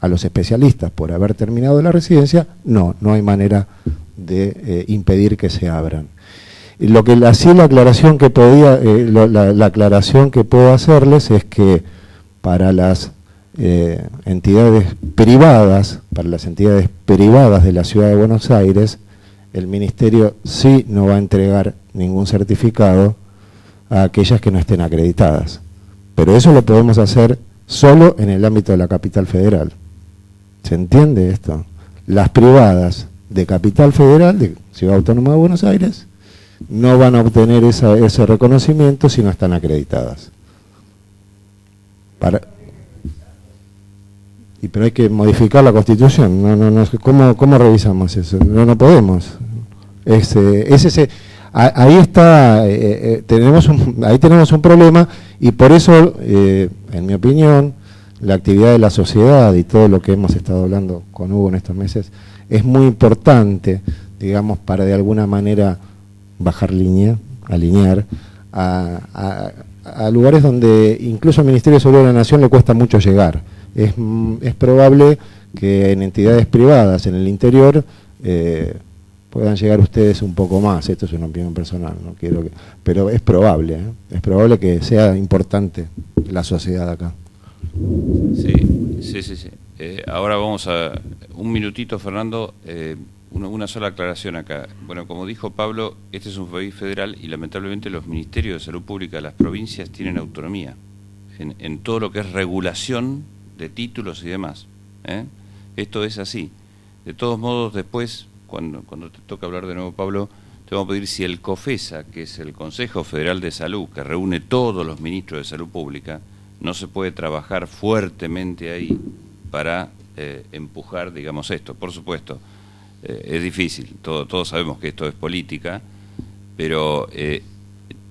a los especialistas por haber terminado la residencia, no hay manera de impedir que se abran. Lo que la aclaración que la aclaración que puedo hacerles es que para las entidades privadas, de la Ciudad de Buenos Aires, el Ministerio sí no va a entregar ningún certificado a aquellas que no estén acreditadas. Pero eso lo podemos hacer solo en el ámbito de la capital federal. ¿Se entiende esto? Las privadas de capital federal, de Ciudad Autónoma de Buenos Aires, no van a obtener ese reconocimiento si no están acreditadas. Pero hay que modificar la Constitución. ¿Cómo revisamos eso? No podemos. Ahí está, ahí tenemos un problema, y por eso, en mi opinión, la actividad de la sociedad y todo lo que hemos estado hablando con Hugo en estos meses es muy importante, digamos, para de alguna manera bajar línea, alinear a lugares donde incluso al Ministerio de Salud de la Nación le cuesta mucho llegar. Es probable que en entidades privadas en el interior puedan llegar ustedes un poco más. Esto es una opinión personal, no quiero pero es probable que sea importante la sociedad acá. Sí. Ahora vamos a un minutito, Fernando, una sola aclaración acá. Bueno, como dijo Pablo, este es un país federal y lamentablemente los ministerios de salud pública de las provincias tienen autonomía en todo lo que es regulación de títulos y demás. Esto es así. De todos modos, después, cuando te toca hablar de nuevo, Pablo, te vamos a pedir si el COFESA, que es el Consejo Federal de Salud, que reúne todos los ministros de salud pública, no se puede trabajar fuertemente ahí para empujar, digamos, esto. Por supuesto, es difícil, todos sabemos que esto es política, pero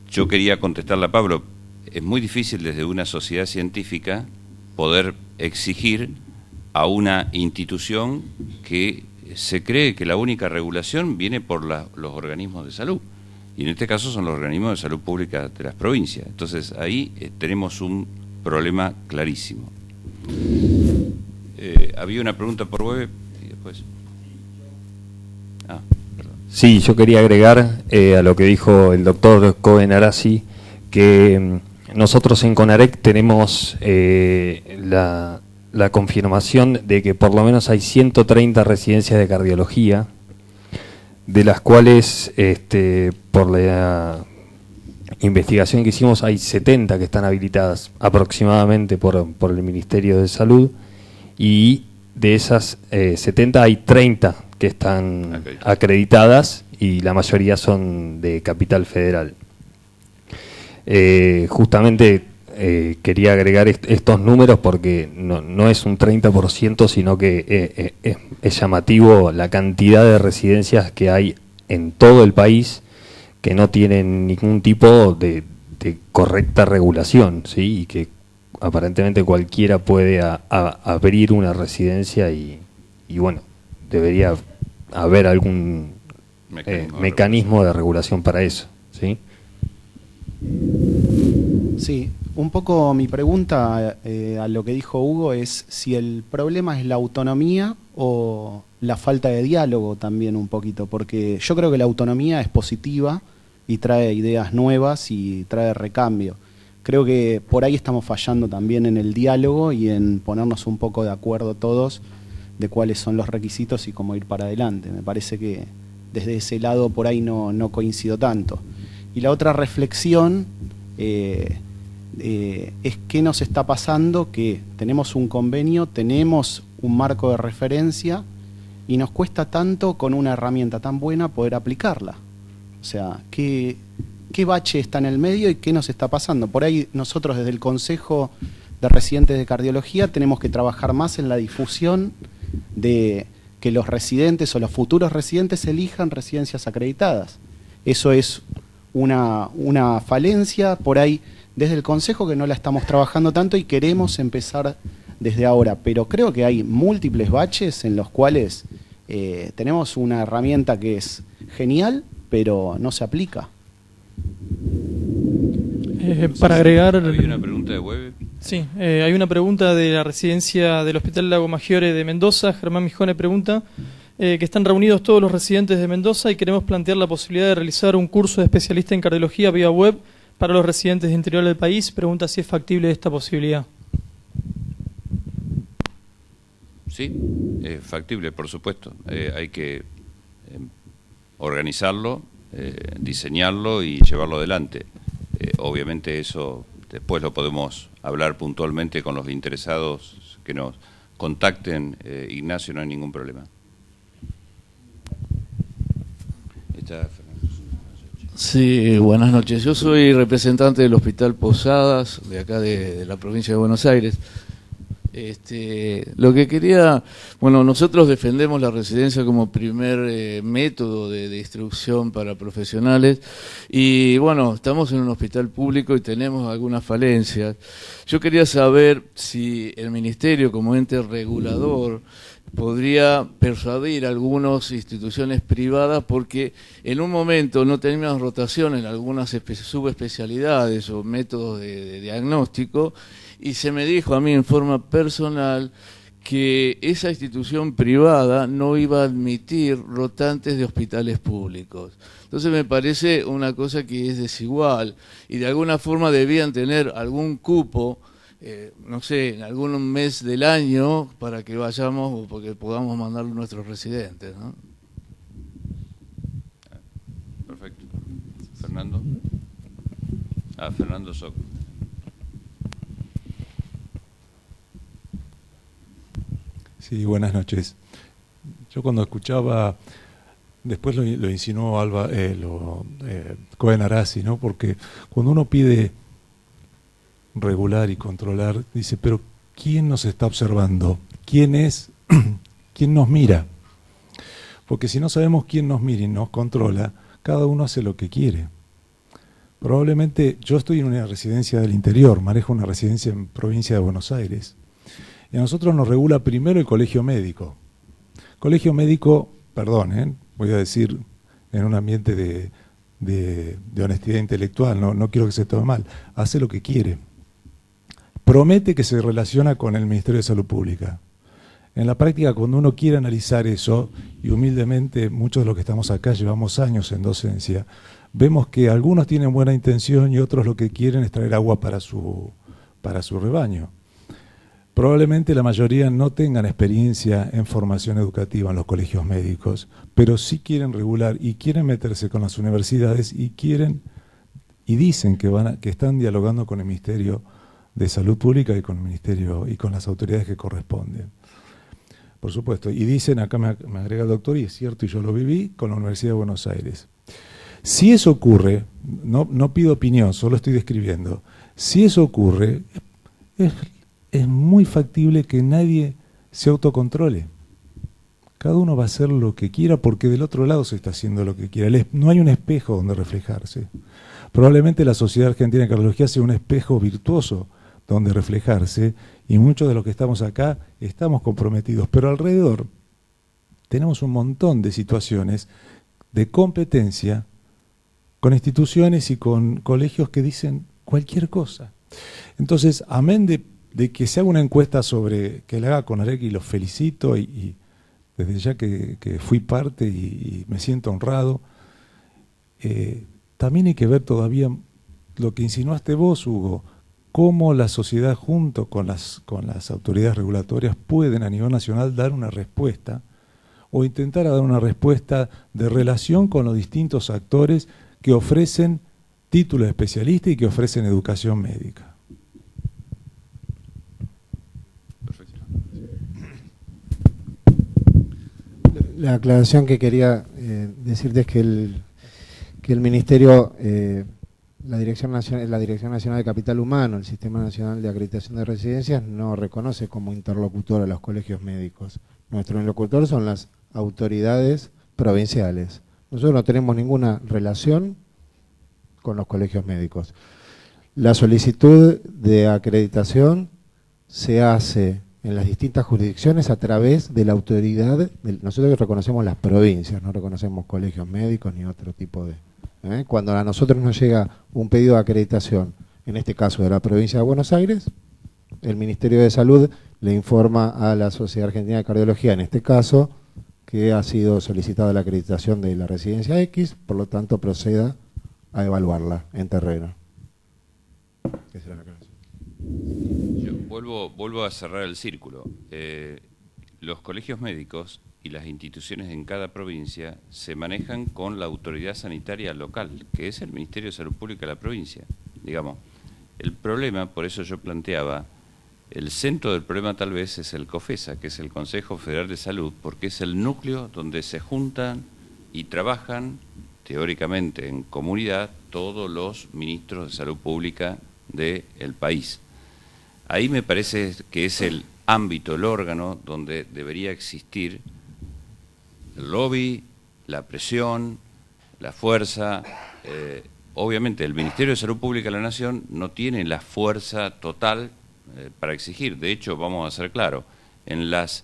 yo quería contestarle a Pablo, es muy difícil desde una sociedad científica poder exigir a una institución que se cree que la única regulación viene por los organismos de salud, y en este caso son los organismos de salud pública de las provincias. Entonces ahí tenemos un problema clarísimo. Había una pregunta por web y después... perdón. Sí, yo quería agregar a lo que dijo el doctor Cohen Arasi, que nosotros en CONAREC tenemos la confirmación de que por lo menos hay 130 residencias de cardiología, de las cuales por la investigación que hicimos hay 70 que están habilitadas aproximadamente por el Ministerio de Salud, y de esas 70 hay 30 que están acreditadas y la mayoría son de Capital Federal. Justamente quería agregar estos números porque no es un 30%, sino que es llamativo la cantidad de residencias que hay en todo el país que no tienen ningún tipo de correcta regulación, ¿sí? Y que aparentemente cualquiera puede abrir una residencia y bueno, debería haber algún mecanismo de regulación para eso, ¿sí? Sí, un poco mi pregunta a lo que dijo Hugo es si el problema es la autonomía o la falta de diálogo también un poquito, porque yo creo que la autonomía es positiva y trae ideas nuevas y trae recambio. Creo que por ahí estamos fallando también en el diálogo y en ponernos un poco de acuerdo todos de cuáles son los requisitos y cómo ir para adelante. Me parece que desde ese lado por ahí no coincido tanto. Y la otra reflexión es qué nos está pasando, que tenemos un convenio, tenemos un marco de referencia y nos cuesta tanto con una herramienta tan buena poder aplicarla. O sea, ¿qué bache está en el medio y qué nos está pasando? Por ahí nosotros desde el Consejo de Residentes de Cardiología tenemos que trabajar más en la difusión de que los residentes o los futuros residentes elijan residencias acreditadas. Eso es una falencia por ahí desde el Consejo que no la estamos trabajando tanto y queremos empezar desde ahora, pero creo que hay múltiples baches en los cuales tenemos una herramienta que es genial, pero no se aplica. Para agregar... ¿Había una pregunta de web? Sí, hay una pregunta de la residencia del Hospital Lago Maggiore de Mendoza. Germán Mijone pregunta que están reunidos todos los residentes de Mendoza y queremos plantear la posibilidad de realizar un curso de especialista en cardiología vía web para los residentes de interior del país. Pregunta si es factible esta posibilidad. Sí, es factible, por supuesto. Hay que organizarlo, diseñarlo y llevarlo adelante. Obviamente eso después lo podemos hablar puntualmente con los interesados que nos contacten. Ignacio, no hay ningún problema. Sí, buenas noches. Yo soy representante del Hospital Posadas, de acá de la provincia de Buenos Aires. Lo que quería, bueno, nosotros defendemos la residencia como primer método de instrucción para profesionales y bueno, estamos en un hospital público y tenemos algunas falencias. Yo quería saber si el Ministerio como ente regulador podría persuadir a algunas instituciones privadas porque en un momento no teníamos rotación en algunas subespecialidades o métodos de diagnóstico. Y se me dijo a mí en forma personal que esa institución privada no iba a admitir rotantes de hospitales públicos. Entonces me parece una cosa que es desigual y de alguna forma debían tener algún cupo, no sé, en algún mes del año para que vayamos o porque podamos mandar nuestros residentes, ¿no? Perfecto. Fernando. Fernando Soc. Sí, buenas noches. Yo cuando escuchaba, después lo insinuó Cohen Arasi, ¿no? Porque cuando uno pide regular y controlar, dice, pero ¿quién nos está observando? ¿Quién es? ¿Quién nos mira? Porque si no sabemos quién nos mira y nos controla, cada uno hace lo que quiere. Probablemente, yo estoy en una residencia del interior, manejo una residencia en provincia de Buenos Aires. Y a nosotros nos regula primero el colegio médico. Colegio médico, perdón, voy a decir en un ambiente de honestidad intelectual, no quiero que se tome mal, hace lo que quiere. Promete que se relaciona con el Ministerio de Salud Pública. En la práctica, cuando uno quiere analizar eso, y humildemente muchos de los que estamos acá llevamos años en docencia, vemos que algunos tienen buena intención y otros lo que quieren es traer agua para su rebaño. Probablemente la mayoría no tengan experiencia en formación educativa en los colegios médicos, pero sí quieren regular y quieren meterse con las universidades y dicen que están dialogando con el Ministerio de Salud Pública y con el Ministerio y con las autoridades que corresponden. Por supuesto, y dicen, acá me agrega el doctor, y es cierto, y yo lo viví, con la Universidad de Buenos Aires. Si eso ocurre, no pido opinión, solo estoy describiendo, si eso ocurre, es muy factible que nadie se autocontrole. Cada uno va a hacer lo que quiera porque del otro lado se está haciendo lo que quiera. No hay un espejo donde reflejarse. Probablemente la Sociedad Argentina de Cardiología sea un espejo virtuoso donde reflejarse y muchos de los que estamos acá estamos comprometidos. Pero alrededor tenemos un montón de situaciones de competencia con instituciones y con colegios que dicen cualquier cosa. Entonces, amén de que se haga una encuesta sobre que la haga Conarec y los felicito y desde ya que fui parte y me siento honrado, también hay que ver todavía lo que insinuaste vos, Hugo, cómo la sociedad junto con las autoridades regulatorias pueden a nivel nacional dar una respuesta o intentar dar una respuesta de relación con los distintos actores que ofrecen títulos de especialista y que ofrecen educación médica. La aclaración que quería decirte es que el Ministerio, la Dirección Nacional de Capital Humano, el Sistema Nacional de Acreditación de Residencias, no reconoce como interlocutor a los colegios médicos. Nuestro interlocutor son las autoridades provinciales. Nosotros no tenemos ninguna relación con los colegios médicos. La solicitud de acreditación se hace en las distintas jurisdicciones a través de la autoridad, nosotros reconocemos las provincias, no reconocemos colegios médicos ni otro tipo de... Cuando a nosotros nos llega un pedido de acreditación, en este caso de la provincia de Buenos Aires, el Ministerio de Salud le informa a la Sociedad Argentina de Cardiología, en este caso, que ha sido solicitada la acreditación de la residencia X, por lo tanto proceda a evaluarla en terreno. Esa era la aclaración. Yo vuelvo a cerrar el círculo. Los colegios médicos y las instituciones en cada provincia se manejan con la autoridad sanitaria local, que es el Ministerio de Salud Pública de la provincia. Digamos, el problema, por eso yo planteaba, el centro del problema tal vez es el COFESA, que es el Consejo Federal de Salud, porque es el núcleo donde se juntan y trabajan, teóricamente en comunidad, todos los ministros de salud pública del país. Ahí me parece que es el ámbito, el órgano donde debería existir el lobby, la presión, la fuerza. Obviamente el Ministerio de Salud Pública de la Nación no tiene la fuerza total para exigir. De hecho, vamos a ser claros, en las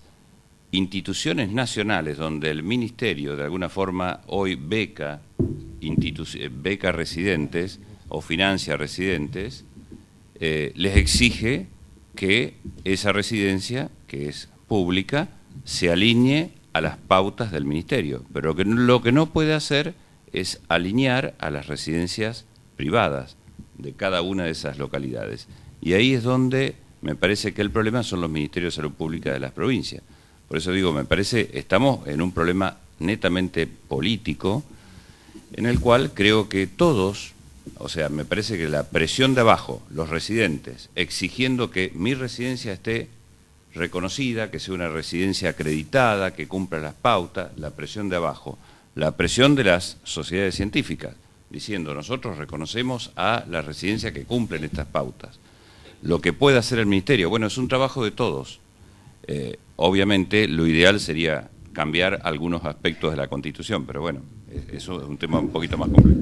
instituciones nacionales donde el Ministerio de alguna forma hoy beca residentes o financia residentes, les exige que esa residencia, que es pública, se alinee a las pautas del Ministerio. Pero lo que no puede hacer es alinear a las residencias privadas de cada una de esas localidades. Y ahí es donde me parece que el problema son los Ministerios de Salud Pública de las provincias. Por eso digo, me parece, estamos en un problema netamente político, en el cual creo que todos, o sea, me parece que la presión de abajo, los residentes, exigiendo que mi residencia esté reconocida, que sea una residencia acreditada, que cumpla las pautas, la presión de abajo. La presión de las sociedades científicas, diciendo nosotros reconocemos a las residencias que cumplen estas pautas. Lo que puede hacer el Ministerio, bueno, es un trabajo de todos. Obviamente lo ideal sería cambiar algunos aspectos de la Constitución, pero bueno, eso es un tema un poquito más complejo.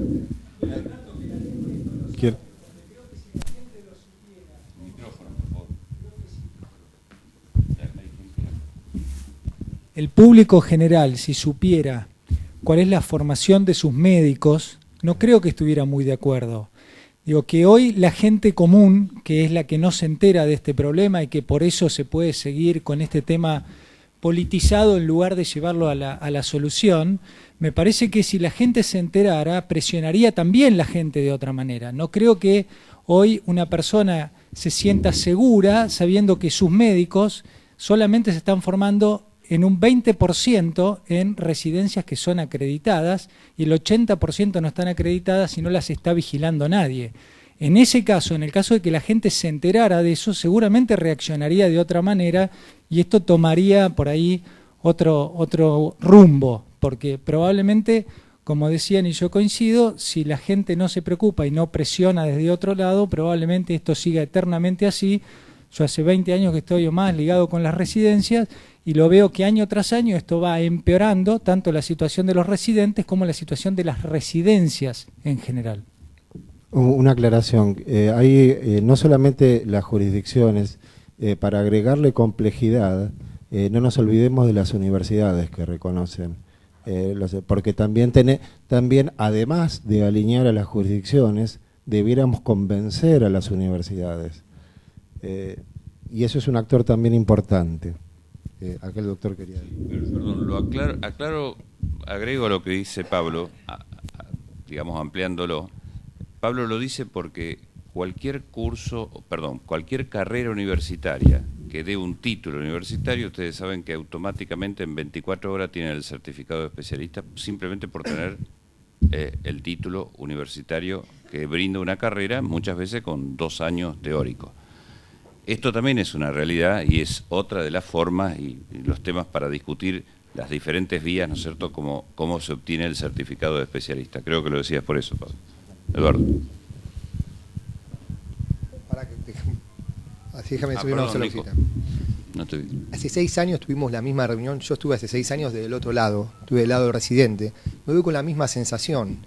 El público general, si supiera cuál es la formación de sus médicos, no creo que estuviera muy de acuerdo. Digo que hoy la gente común, que es la que no se entera de este problema y que por eso se puede seguir con este tema politizado en lugar de llevarlo a la solución, me parece que si la gente se enterara, presionaría también la gente de otra manera. No creo que hoy una persona se sienta segura sabiendo que sus médicos solamente se están formando en un 20% en residencias que son acreditadas y el 80% no están acreditadas y no las está vigilando nadie. En ese caso, en el caso de que la gente se enterara de eso, seguramente reaccionaría de otra manera y esto tomaría por ahí otro rumbo, porque probablemente, como decían y yo coincido, si la gente no se preocupa y no presiona desde otro lado, probablemente esto siga eternamente así. Yo hace 20 años que estoy o más ligado con las residencias y lo veo que año tras año esto va empeorando tanto la situación de los residentes como la situación de las residencias en general. Una aclaración, hay no solamente las jurisdicciones, para agregarle complejidad, no nos olvidemos de las universidades que reconocen, porque también además de alinear a las jurisdicciones, debiéramos convencer a las universidades. Y eso es un actor también importante. Acá el doctor quería decir. Perdón, lo agrego a lo que dice Pablo, digamos ampliándolo. Pablo lo dice porque cualquier carrera universitaria que dé un título universitario, ustedes saben que automáticamente en 24 horas tienen el certificado de especialista simplemente por tener el título universitario que brinda una carrera, muchas veces con 2 años teóricos. Esto también es una realidad y es otra de las formas y los temas para discutir las diferentes vías, ¿no es cierto?, cómo se obtiene el certificado de especialista. Creo que lo decías por eso, Pablo. Eduardo. Así déjame subir una sola cosita. No te... Hace 6 años tuvimos la misma reunión, yo estuve hace 6 años del otro lado, estuve del lado del residente, me voy con la misma sensación,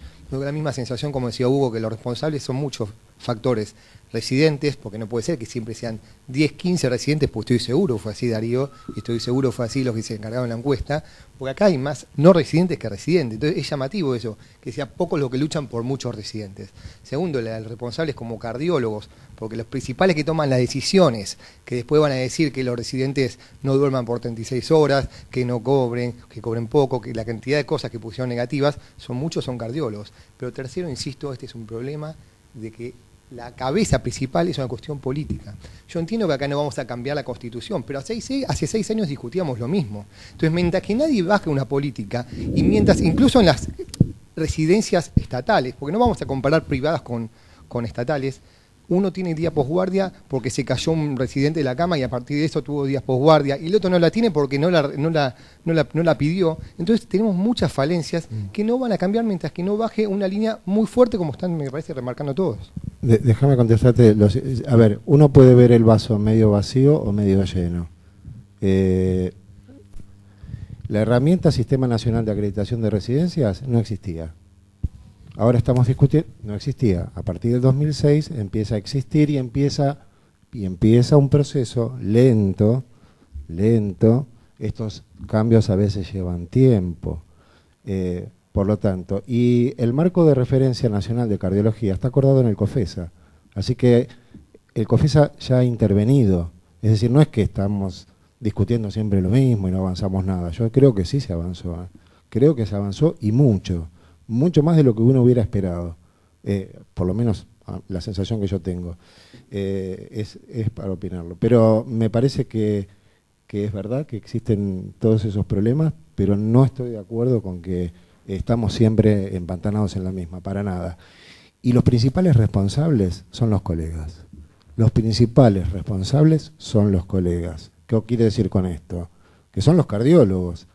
como decía Hugo, que los responsables son muchos factores. Residentes, porque no puede ser que siempre sean 10, 15 residentes, pues estoy seguro fue así Darío, y estoy seguro fue así los que se encargaron de la encuesta, porque acá hay más no residentes que residentes, entonces es llamativo eso, que sea pocos los que luchan por muchos residentes. Segundo, los responsables como cardiólogos, porque los principales que toman las decisiones, que después van a decir que los residentes no duerman por 36 horas, que no cobren, que cobren poco, que la cantidad de cosas que pusieron negativas, son cardiólogos. Pero tercero, insisto, este es un problema de que la cabeza principal es una cuestión política. Yo entiendo que acá no vamos a cambiar la Constitución, pero hace 6 años discutíamos lo mismo. Entonces, mientras que nadie baje una política, y mientras incluso en las residencias estatales, porque no vamos a comparar privadas con estatales, uno tiene día posguardia porque se cayó un residente de la cama y a partir de eso tuvo días posguardia, y el otro no la tiene porque no la pidió. Entonces tenemos muchas falencias que no van a cambiar mientras que no baje una línea muy fuerte como están, me parece, remarcando todos. Déjame contestarte. A ver, uno puede ver el vaso medio vacío o medio lleno. La herramienta Sistema Nacional de Acreditación de Residencias no existía. Ahora estamos discutiendo, no existía. A partir del 2006 empieza a existir y empieza un proceso lento. Estos cambios a veces llevan tiempo. Por lo tanto, y el marco de referencia nacional de cardiología está acordado en el COFESA. Así que el COFESA ya ha intervenido. Es decir, no es que estamos discutiendo siempre lo mismo y no avanzamos nada. Yo creo que sí se avanzó. Creo que se avanzó y mucho más de lo que uno hubiera esperado. Por lo menos la sensación que yo tengo. Es para opinarlo. Pero me parece que es verdad que existen todos esos problemas, pero no estoy de acuerdo con que estamos siempre empantanados en la misma, para nada. Y los principales responsables son los colegas. Los principales responsables son los colegas. ¿Qué quiere decir con esto? Que son los cardiólogos,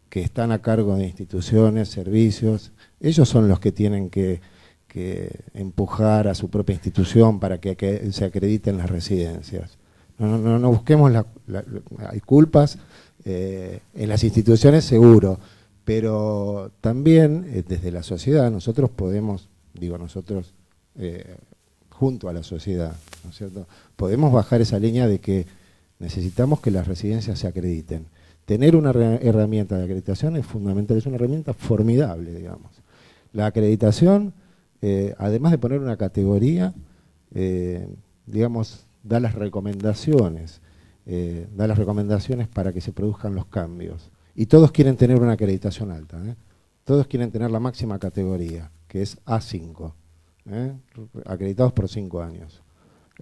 que están a cargo de instituciones, servicios. Ellos son los que tienen que empujar a su propia institución para que se acrediten las residencias. No busquemos hay culpas en las instituciones, seguro, pero también desde la sociedad nosotros podemos, junto a la sociedad, ¿no es cierto? Podemos bajar esa línea de que necesitamos que las residencias se acrediten. Tener una herramienta de acreditación es fundamental, es una herramienta formidable, digamos. La acreditación, además de poner una categoría, da las recomendaciones para que se produzcan los cambios. Y todos quieren tener una acreditación alta, todos quieren tener la máxima categoría, que es A5, acreditados por 5 años.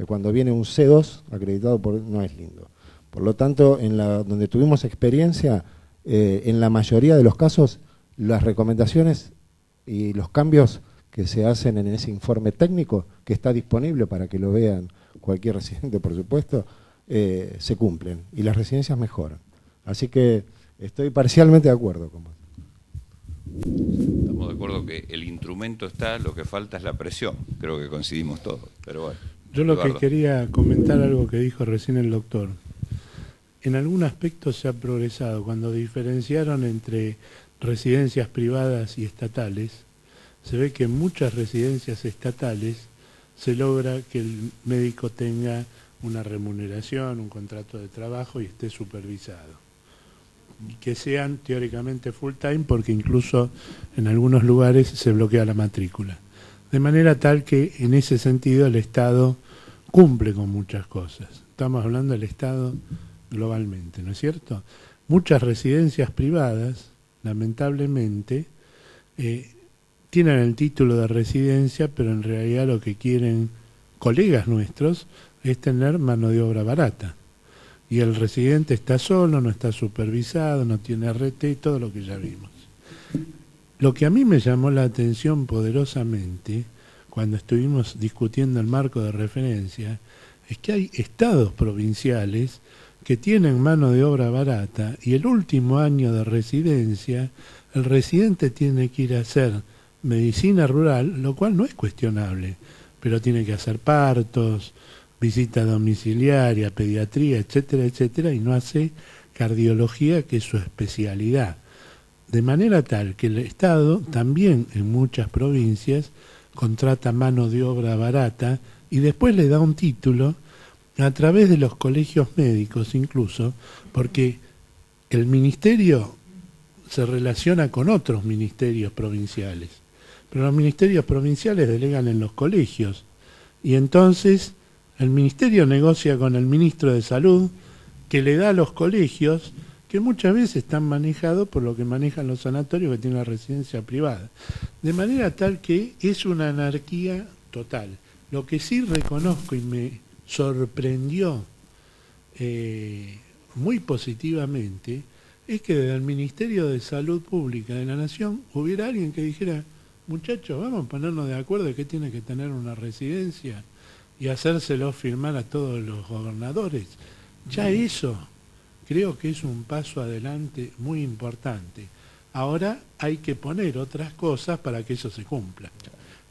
Cuando viene un C2 acreditado no es lindo. Por lo tanto, donde tuvimos experiencia, en la mayoría de los casos, las recomendaciones y los cambios que se hacen en ese informe técnico, que está disponible para que lo vean cualquier residente, por supuesto, se cumplen y las residencias mejoran. Así que estoy parcialmente de acuerdo con vos. Estamos de acuerdo que el instrumento está, lo que falta es la presión. Creo que coincidimos todos, pero bueno. Yo lo Eduardo. que quería comentar algo que dijo recién el doctor. En algún aspecto se ha progresado. Cuando diferenciaron entre residencias privadas y estatales, se ve que en muchas residencias estatales se logra que el médico tenga una remuneración, un contrato de trabajo y esté supervisado. Y que sean teóricamente full time, porque incluso en algunos lugares se bloquea la matrícula. De manera tal que en ese sentido el Estado cumple con muchas cosas. Estamos hablando del Estado globalmente, ¿no es cierto? Muchas residencias privadas, lamentablemente, tienen el título de residencia, pero en realidad lo que quieren colegas nuestros es tener mano de obra barata. Y el residente está solo, no está supervisado, no tiene RT y todo lo que ya vimos. Lo que a mí me llamó la atención poderosamente, cuando estuvimos discutiendo el marco de referencia, es que hay estados provinciales que tienen mano de obra barata y el último año de residencia, el residente tiene que ir a hacer medicina rural, lo cual no es cuestionable, pero tiene que hacer partos, visita domiciliaria, pediatría, etcétera, etcétera, y no hace cardiología, que es su especialidad. De manera tal que el Estado también en muchas provincias contrata mano de obra barata y después le da un título a través de los colegios médicos incluso, porque el ministerio se relaciona con otros ministerios provinciales, pero los ministerios provinciales delegan en los colegios y entonces el ministerio negocia con el ministro de Salud, que le da a los colegios, que muchas veces están manejados por lo que manejan los sanatorios que tienen la residencia privada. De manera tal que es una anarquía total. Lo que sí reconozco y me sorprendió muy positivamente es que desde el Ministerio de Salud Pública de la Nación hubiera alguien que dijera, muchachos, vamos a ponernos de acuerdo de que tiene que tener una residencia y hacérselo firmar a todos los gobernadores. Ya eso creo que es un paso adelante muy importante. Ahora hay que poner otras cosas para que eso se cumpla.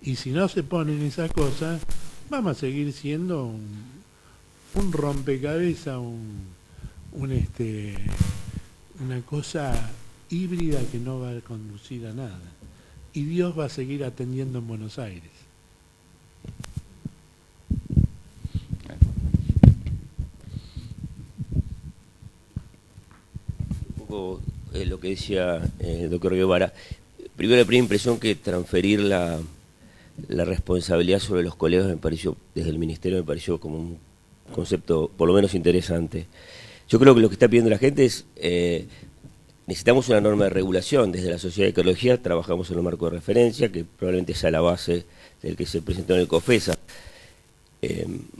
Y si no se ponen esas cosas, vamos a seguir siendo un rompecabezas, una cosa híbrida que no va a conducir a nada. Y Dios va a seguir atendiendo en Buenos Aires. Un poco lo que decía el doctor Guevara. Primero, la primera impresión que transferir la responsabilidad sobre los colegas me pareció, desde el Ministerio me pareció como un concepto por lo menos interesante. Yo creo que lo que está pidiendo la gente es, necesitamos una norma de regulación. Desde la Sociedad de Ecología trabajamos en un marco de referencia, que probablemente sea la base del que se presentó en el COFESA.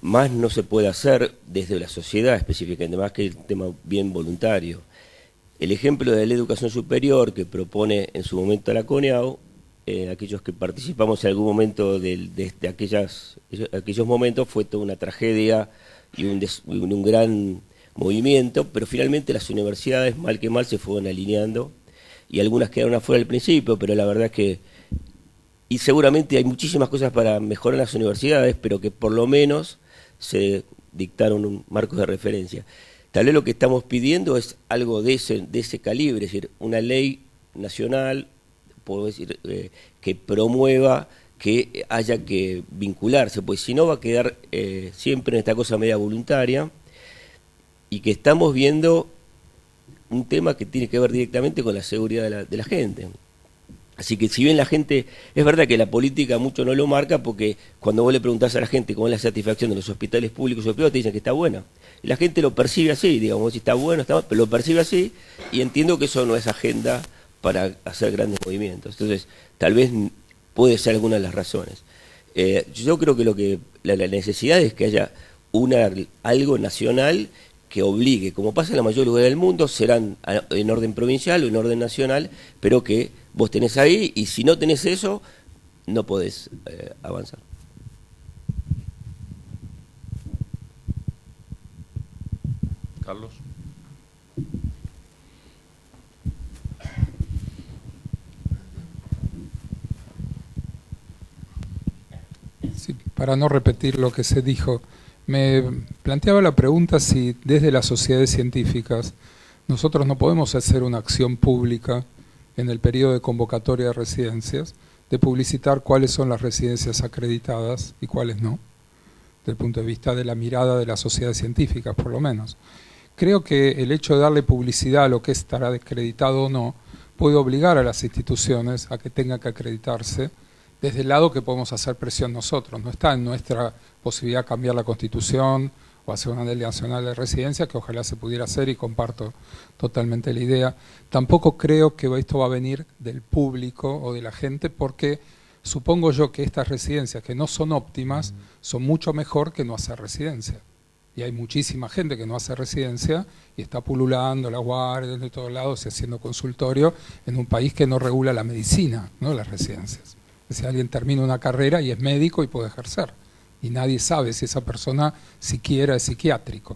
Más no se puede hacer desde la sociedad específicamente, más que el tema bien voluntario. El ejemplo de la educación superior que propone en su momento la CONEAU, aquellos que participamos en algún momento de aquellos momentos, fue toda una tragedia y un gran movimiento, pero finalmente las universidades, mal que mal, se fueron alineando y algunas quedaron afuera al principio, pero la verdad es que, y seguramente hay muchísimas cosas para mejorar en las universidades, pero que por lo menos se dictaron un marco de referencia. Tal vez lo que estamos pidiendo es algo de ese calibre, es decir, una ley nacional, puedo decir, que promueva que haya que vincularse, pues si no va a quedar siempre en esta cosa media voluntaria, y que estamos viendo un tema que tiene que ver directamente con la seguridad de la gente. Así que si bien la gente, es verdad que la política mucho no lo marca, porque cuando vos le preguntás a la gente cómo es la satisfacción de los hospitales públicos o privados, te dicen que está buena. Y la gente lo percibe así, digamos, si está bueno, está mal, pero lo percibe así, y entiendo que eso no es agenda para hacer grandes movimientos. Entonces, tal vez puede ser alguna de las razones. Yo creo que la necesidad es que haya algo nacional que obligue, como pasa en la mayor lugar del mundo, serán en orden provincial o en orden nacional, pero que vos tenés ahí, y si no tenés eso, no podés avanzar. Carlos. Sí, para no repetir lo que se dijo, me planteaba la pregunta si desde las sociedades científicas nosotros no podemos hacer una acción pública en el periodo de convocatoria de residencias, de publicitar cuáles son las residencias acreditadas y cuáles no, desde el punto de vista de la mirada de las sociedades científicas, por lo menos. Creo que el hecho de darle publicidad a lo que estará acreditado o no puede obligar a las instituciones a que tengan que acreditarse desde el lado que podemos hacer presión nosotros. No está en nuestra posibilidad cambiar la Constitución o hacer una ley nacional de residencia, que ojalá se pudiera hacer, y comparto totalmente la idea. Tampoco creo que esto va a venir del público o de la gente, porque supongo yo que estas residencias que no son óptimas son mucho mejor que no hacer residencia. Y hay muchísima gente que no hace residencia y está pululando la guardia de todos lados y haciendo consultorio en un país que no regula la medicina, no las residencias. Si alguien termina una carrera y es médico y puede ejercer, y nadie sabe si esa persona siquiera es psiquiátrico,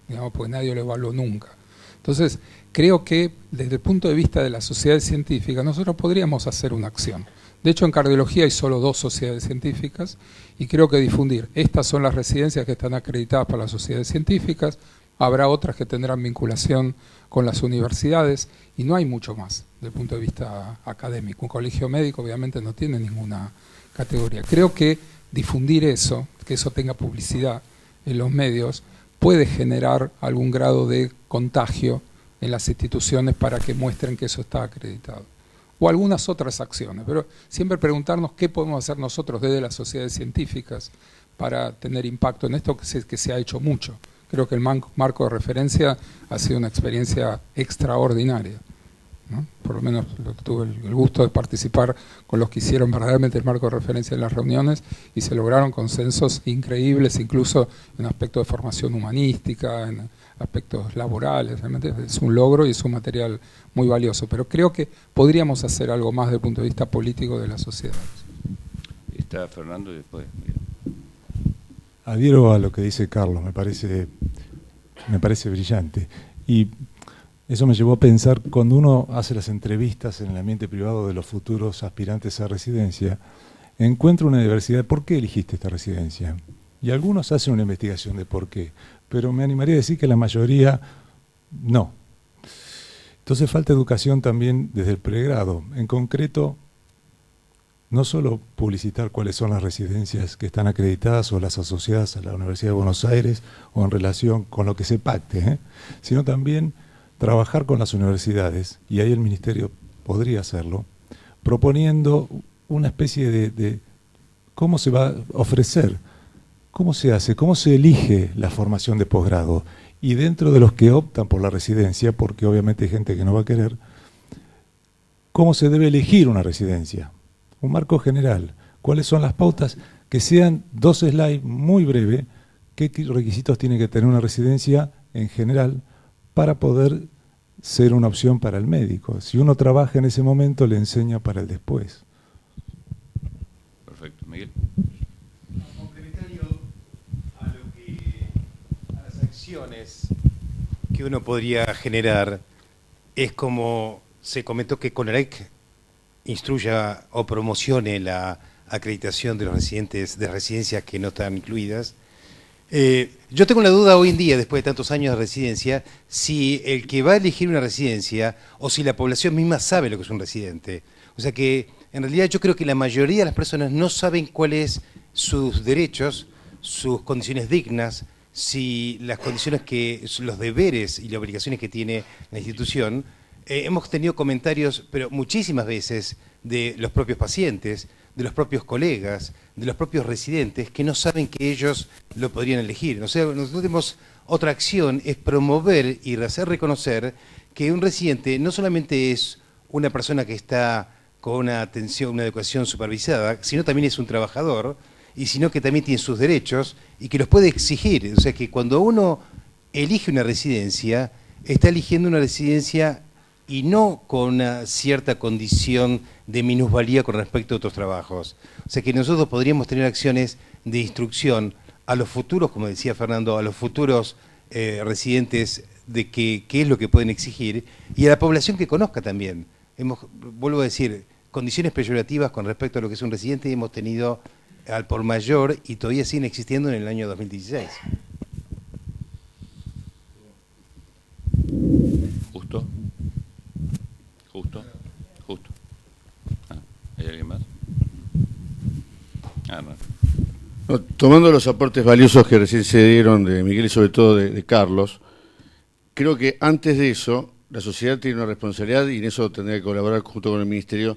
digamos, porque nadie lo evaluó nunca. Entonces, creo que desde el punto de vista de las sociedades científicas nosotros podríamos hacer una acción. De hecho, en cardiología hay solo 2 sociedades científicas, y creo que difundir, estas son las residencias que están acreditadas por las sociedades científicas, habrá otras que tendrán vinculación con las universidades, y no hay mucho más desde el punto de vista académico. Un colegio médico obviamente no tiene ninguna categoría. Creo que difundir eso, que eso tenga publicidad en los medios, puede generar algún grado de contagio en las instituciones para que muestren que eso está acreditado. O algunas otras acciones, pero siempre preguntarnos qué podemos hacer nosotros desde las sociedades científicas para tener impacto en esto, que se ha hecho mucho. Creo que el marco de referencia ha sido una experiencia extraordinaria, ¿no? Por lo menos tuve el gusto de participar con los que hicieron verdaderamente el marco de referencia en las reuniones, y se lograron consensos increíbles, incluso en aspectos de formación humanística, en aspectos laborales. Realmente es un logro y es un material muy valioso, pero creo que podríamos hacer algo más desde el punto de vista político de las sociedades. Está Fernando y después... Adhiero a lo que dice Carlos, me parece brillante. Y eso me llevó a pensar, cuando uno hace las entrevistas en el ambiente privado de los futuros aspirantes a residencia, encuentra una diversidad. ¿Por qué elegiste esta residencia? Y algunos hacen una investigación de por qué, pero me animaría a decir que la mayoría No. Entonces falta educación también desde el pregrado. En concreto, no solo publicitar cuáles son las residencias que están acreditadas o las asociadas a la Universidad de Buenos Aires o en relación con lo que se pacte, sino también trabajar con las universidades, y ahí el Ministerio podría hacerlo, proponiendo una especie de cómo se va a ofrecer, cómo se hace, cómo se elige la formación de posgrado, y dentro de los que optan por la residencia, porque obviamente hay gente que no va a querer, cómo se debe elegir una residencia. Un marco general, cuáles son las pautas, que sean 2 slides muy breves, qué requisitos tiene que tener una residencia en general para poder ser una opción para el médico. Si uno trabaja en ese momento, le enseña para el después. Perfecto. Miguel. Complementario a las acciones que uno podría generar, es como se comentó que CONAREC instruya o promocione la acreditación de los residentes de residencias que no están incluidas. Yo tengo la duda hoy en día, después de tantos años de residencia, si el que va a elegir una residencia o si la población misma sabe lo que es un residente. O sea que, en realidad, yo creo que la mayoría de las personas no saben cuáles sus derechos, sus condiciones dignas, si las condiciones los deberes y las obligaciones que tiene la institución. Hemos tenido comentarios, pero muchísimas veces, de los propios pacientes, de los propios colegas, de los propios residentes, que no saben que ellos lo podrían elegir. O sea, nosotros tenemos otra acción, es promover y hacer reconocer que un residente no solamente es una persona que está con una atención, una educación supervisada, sino también es un trabajador, y sino que también tiene sus derechos y que los puede exigir. O sea que cuando uno elige una residencia, está eligiendo una residencia y no con una cierta condición de minusvalía con respecto a otros trabajos. O sea que nosotros podríamos tener acciones de instrucción a los futuros, como decía Fernando, a los futuros residentes de qué es lo que pueden exigir, y a la población que conozca también. Vuelvo a decir, condiciones peyorativas con respecto a lo que es un residente hemos tenido al por mayor y todavía siguen existiendo en el año 2016. Justo. ¿Hay alguien más? No, tomando los aportes valiosos que recién se dieron de Miguel y sobre todo de Carlos, creo que antes de eso la sociedad tiene una responsabilidad, y en eso tendría que colaborar junto con el Ministerio,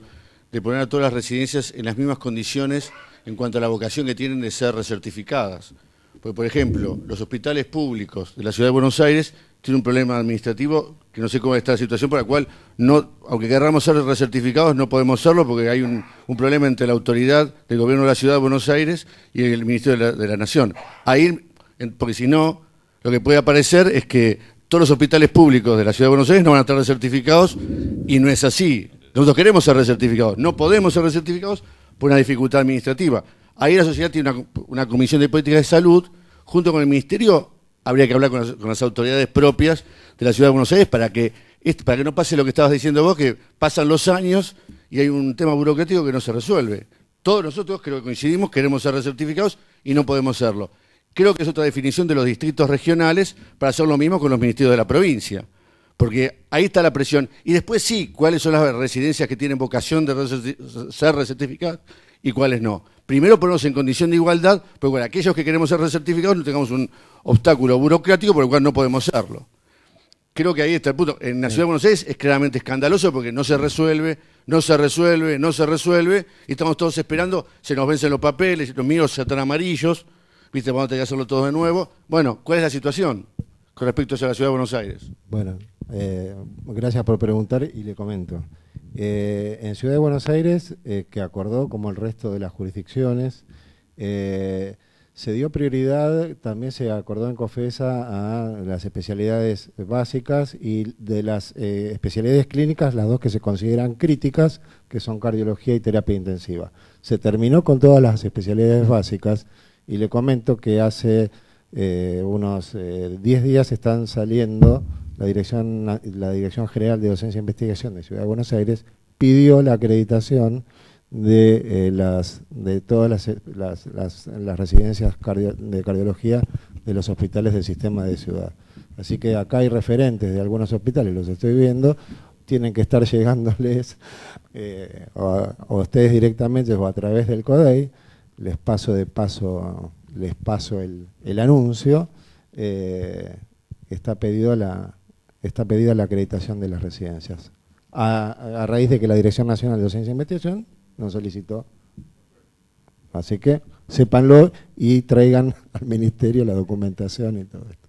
de poner a todas las residencias en las mismas condiciones en cuanto a la vocación que tienen de ser recertificadas. Porque, por ejemplo, los hospitales públicos de la Ciudad de Buenos Aires tienen un problema administrativo que no sé cómo está la situación, por la cual, no, aunque querramos ser recertificados, no podemos serlo porque hay un problema entre la autoridad del gobierno de la Ciudad de Buenos Aires y el Ministerio de la Nación. Ahí, porque si no, lo que puede aparecer es que todos los hospitales públicos de la Ciudad de Buenos Aires no van a estar recertificados, y no es así. Nosotros queremos ser recertificados, no podemos ser recertificados por una dificultad administrativa. Ahí la sociedad tiene una comisión de política de salud, junto con el Ministerio habría que hablar con las autoridades propias de la Ciudad de Buenos Aires para que no pase lo que estabas diciendo vos, que pasan los años y hay un tema burocrático que no se resuelve. Todos nosotros, creo que coincidimos, queremos ser recertificados y no podemos serlo. Creo que es otra definición de los distritos regionales para hacer lo mismo con los ministerios de la provincia, porque ahí está la presión. Y después sí, cuáles son las residencias que tienen vocación de ser recertificadas y cuáles no. Primero ponernos en condición de igualdad, porque bueno, aquellos que queremos ser recertificados no tengamos un obstáculo burocrático por el cual no podemos serlo. Creo que ahí está el punto. En la Ciudad de Buenos Aires es claramente escandaloso porque no se resuelve, y estamos todos esperando, se nos vencen los papeles, los míos ya están amarillos, viste, vamos a tener que hacerlo todo de nuevo. Bueno, ¿cuál es la situación con respecto a la Ciudad de Buenos Aires? Bueno, gracias por preguntar y le comento. En Ciudad de Buenos Aires, que acordó como el resto de las jurisdicciones, se dio prioridad, también se acordó en COFESA a las especialidades básicas, y de las especialidades clínicas, las dos que se consideran críticas, que son cardiología y terapia intensiva. Se terminó con todas las especialidades básicas, y le comento que hace unos 10 días están saliendo. La Dirección General de Docencia e Investigación de Ciudad de Buenos Aires pidió la acreditación de todas las residencias de cardiología de los hospitales del sistema de ciudad. Así que acá hay referentes de algunos hospitales, los estoy viendo, tienen que estar llegándoles o a ustedes directamente o a través del CODEI. Les paso el anuncio. Está pedida la acreditación de las residencias. A raíz de que la Dirección Nacional de Docencia e Investigación nos solicitó. Así que sépanlo y traigan al Ministerio la documentación y todo esto.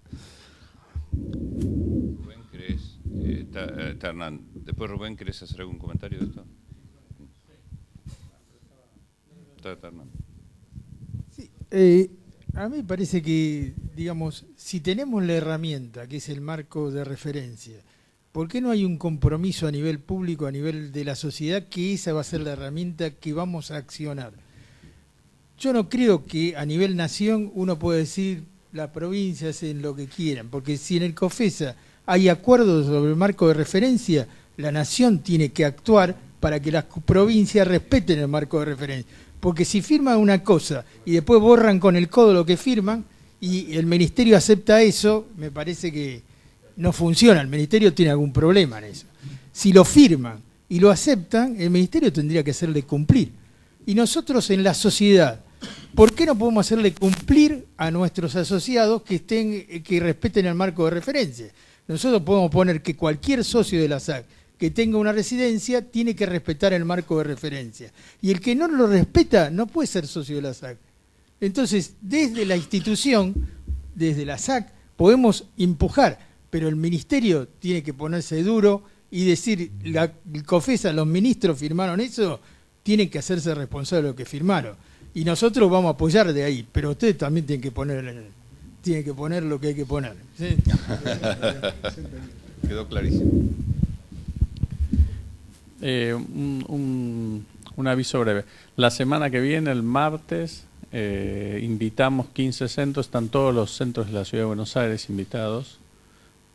Rubén, ¿querés? Está Hernán. Después, Rubén, ¿querés hacer algún comentario de esto? Está Hernán. Sí, a mí me parece que, digamos, si tenemos la herramienta, que es el marco de referencia, ¿por qué no hay un compromiso a nivel público, a nivel de la sociedad, que esa va a ser la herramienta que vamos a accionar? Yo no creo que a nivel nación uno pueda decir las provincias hacen lo que quieran, porque si en el COFESA hay acuerdos sobre el marco de referencia, la nación tiene que actuar para que las provincias respeten el marco de referencia. Porque si firman una cosa y después borran con el codo lo que firman y el ministerio acepta eso, me parece que no funciona. El ministerio tiene algún problema en eso. Si lo firman y lo aceptan, el ministerio tendría que hacerle cumplir. Y nosotros en la sociedad, ¿por qué no podemos hacerle cumplir a nuestros asociados que respeten el marco de referencia? Nosotros podemos poner que cualquier socio de la SAC que tenga una residencia tiene que respetar el marco de referencia. Y el que no lo respeta no puede ser socio de la SAC. Entonces, desde la institución, desde la SAC, podemos empujar, pero el ministerio tiene que ponerse duro y decir, el COFESA, los ministros firmaron eso, tienen que hacerse responsables de lo que firmaron. Y nosotros vamos a apoyar de ahí, pero ustedes también tienen que poner lo que hay que poner. ¿Sí? Quedó clarísimo. Un aviso breve. La semana que viene, el martes, invitamos 15 centros, están todos los centros de la Ciudad de Buenos Aires invitados,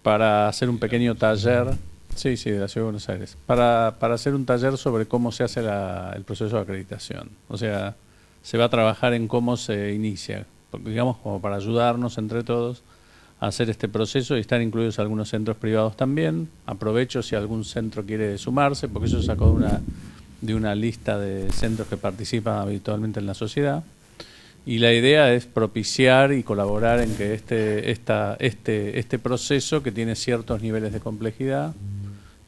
para hacer un pequeño taller, sí, de la Ciudad de Buenos Aires, para hacer un taller sobre cómo se hace el proceso de acreditación. O sea, se va a trabajar en cómo se inicia, digamos, como para ayudarnos entre todos a hacer este proceso, y están incluidos algunos centros privados también. Aprovecho si algún centro quiere sumarse, porque eso sacó de una lista de centros que participan habitualmente en la sociedad. Y la idea es propiciar y colaborar en que este proceso, que tiene ciertos niveles de complejidad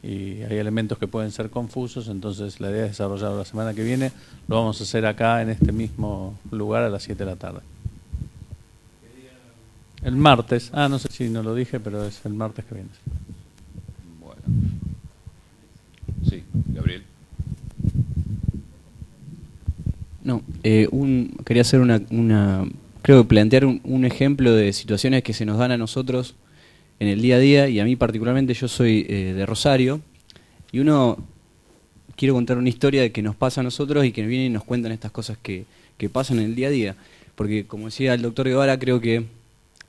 y hay elementos que pueden ser confusos, entonces la idea es desarrollarlo la semana que viene. Lo vamos a hacer acá en este mismo lugar a las 7 de la tarde. El martes, no sé si no lo dije, pero es el martes que viene. Bueno. Sí, Gabriel. No, quería hacer creo que plantear un ejemplo de situaciones que se nos dan a nosotros en el día a día, y a mí particularmente, yo soy de Rosario, y quiero contar una historia que nos pasa a nosotros y que vienen y nos cuentan estas cosas que pasan en el día a día, porque como decía el doctor Guevara, creo que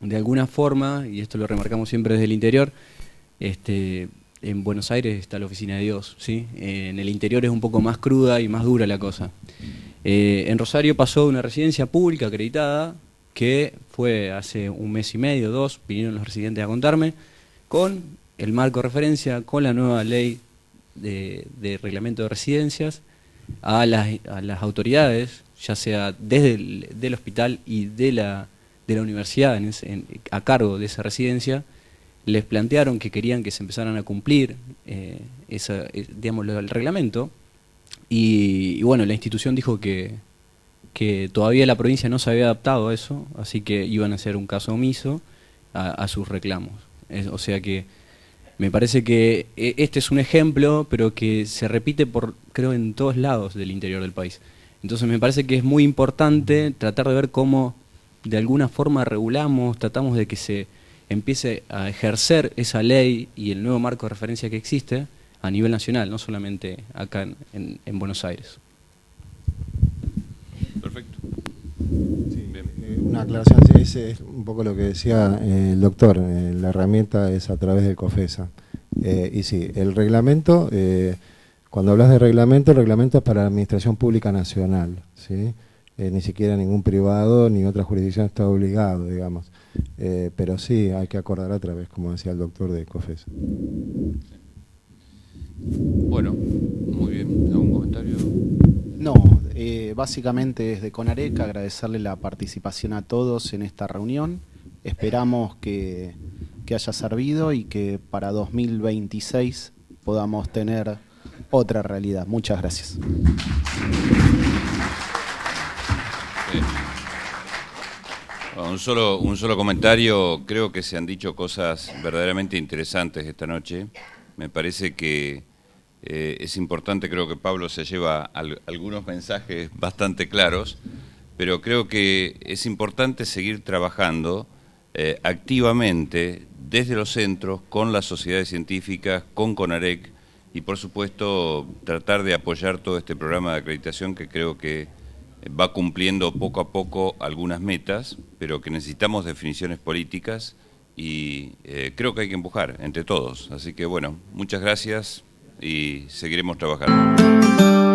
de alguna forma, y esto lo remarcamos siempre desde el interior, en Buenos Aires está la oficina de Dios, ¿sí? En el interior es un poco más cruda y más dura la cosa. En Rosario pasó una residencia pública acreditada, que fue hace un mes y medio, 2, vinieron los residentes a contarme, con el marco de referencia, con la nueva ley de reglamento de residencias, a las autoridades, ya sea desde el hospital y de la universidad a cargo de esa residencia, les plantearon que querían que se empezaran a cumplir digamos, el reglamento, y bueno, la institución dijo que todavía la provincia no se había adaptado a eso, así que iban a hacer un caso omiso a sus reclamos. O sea que me parece que este es un ejemplo, pero que se repite creo en todos lados del interior del país. Entonces me parece que es muy importante tratar de ver cómo de alguna forma regulamos, tratamos de que se empiece a ejercer esa ley y el nuevo marco de referencia que existe a nivel nacional, no solamente acá en Buenos Aires. Perfecto. Sí, una aclaración, sí, ese es un poco lo que decía el doctor, la herramienta es a través del COFESA. Y sí, el reglamento, cuando hablas de reglamento, el reglamento es para la Administración Pública Nacional, ¿sí? ni siquiera ningún privado ni otra jurisdicción está obligado, digamos. Pero sí, hay que acordar a través, como decía el doctor, de COFES. Bueno, muy bien. ¿Algún comentario? No, básicamente desde CONAREC agradecerle la participación a todos en esta reunión. Esperamos que haya servido y que para 2026 podamos tener otra realidad. Muchas gracias. Un solo comentario. Creo que se han dicho cosas verdaderamente interesantes esta noche. Me parece que es importante, creo que Pablo se lleva algunos mensajes bastante claros, pero creo que es importante seguir trabajando activamente desde los centros, con las sociedades científicas, con CONAREC, y por supuesto tratar de apoyar todo este programa de acreditación que creo que va cumpliendo poco a poco algunas metas, pero que necesitamos definiciones políticas y creo que hay que empujar entre todos. Así que bueno, muchas gracias y seguiremos trabajando.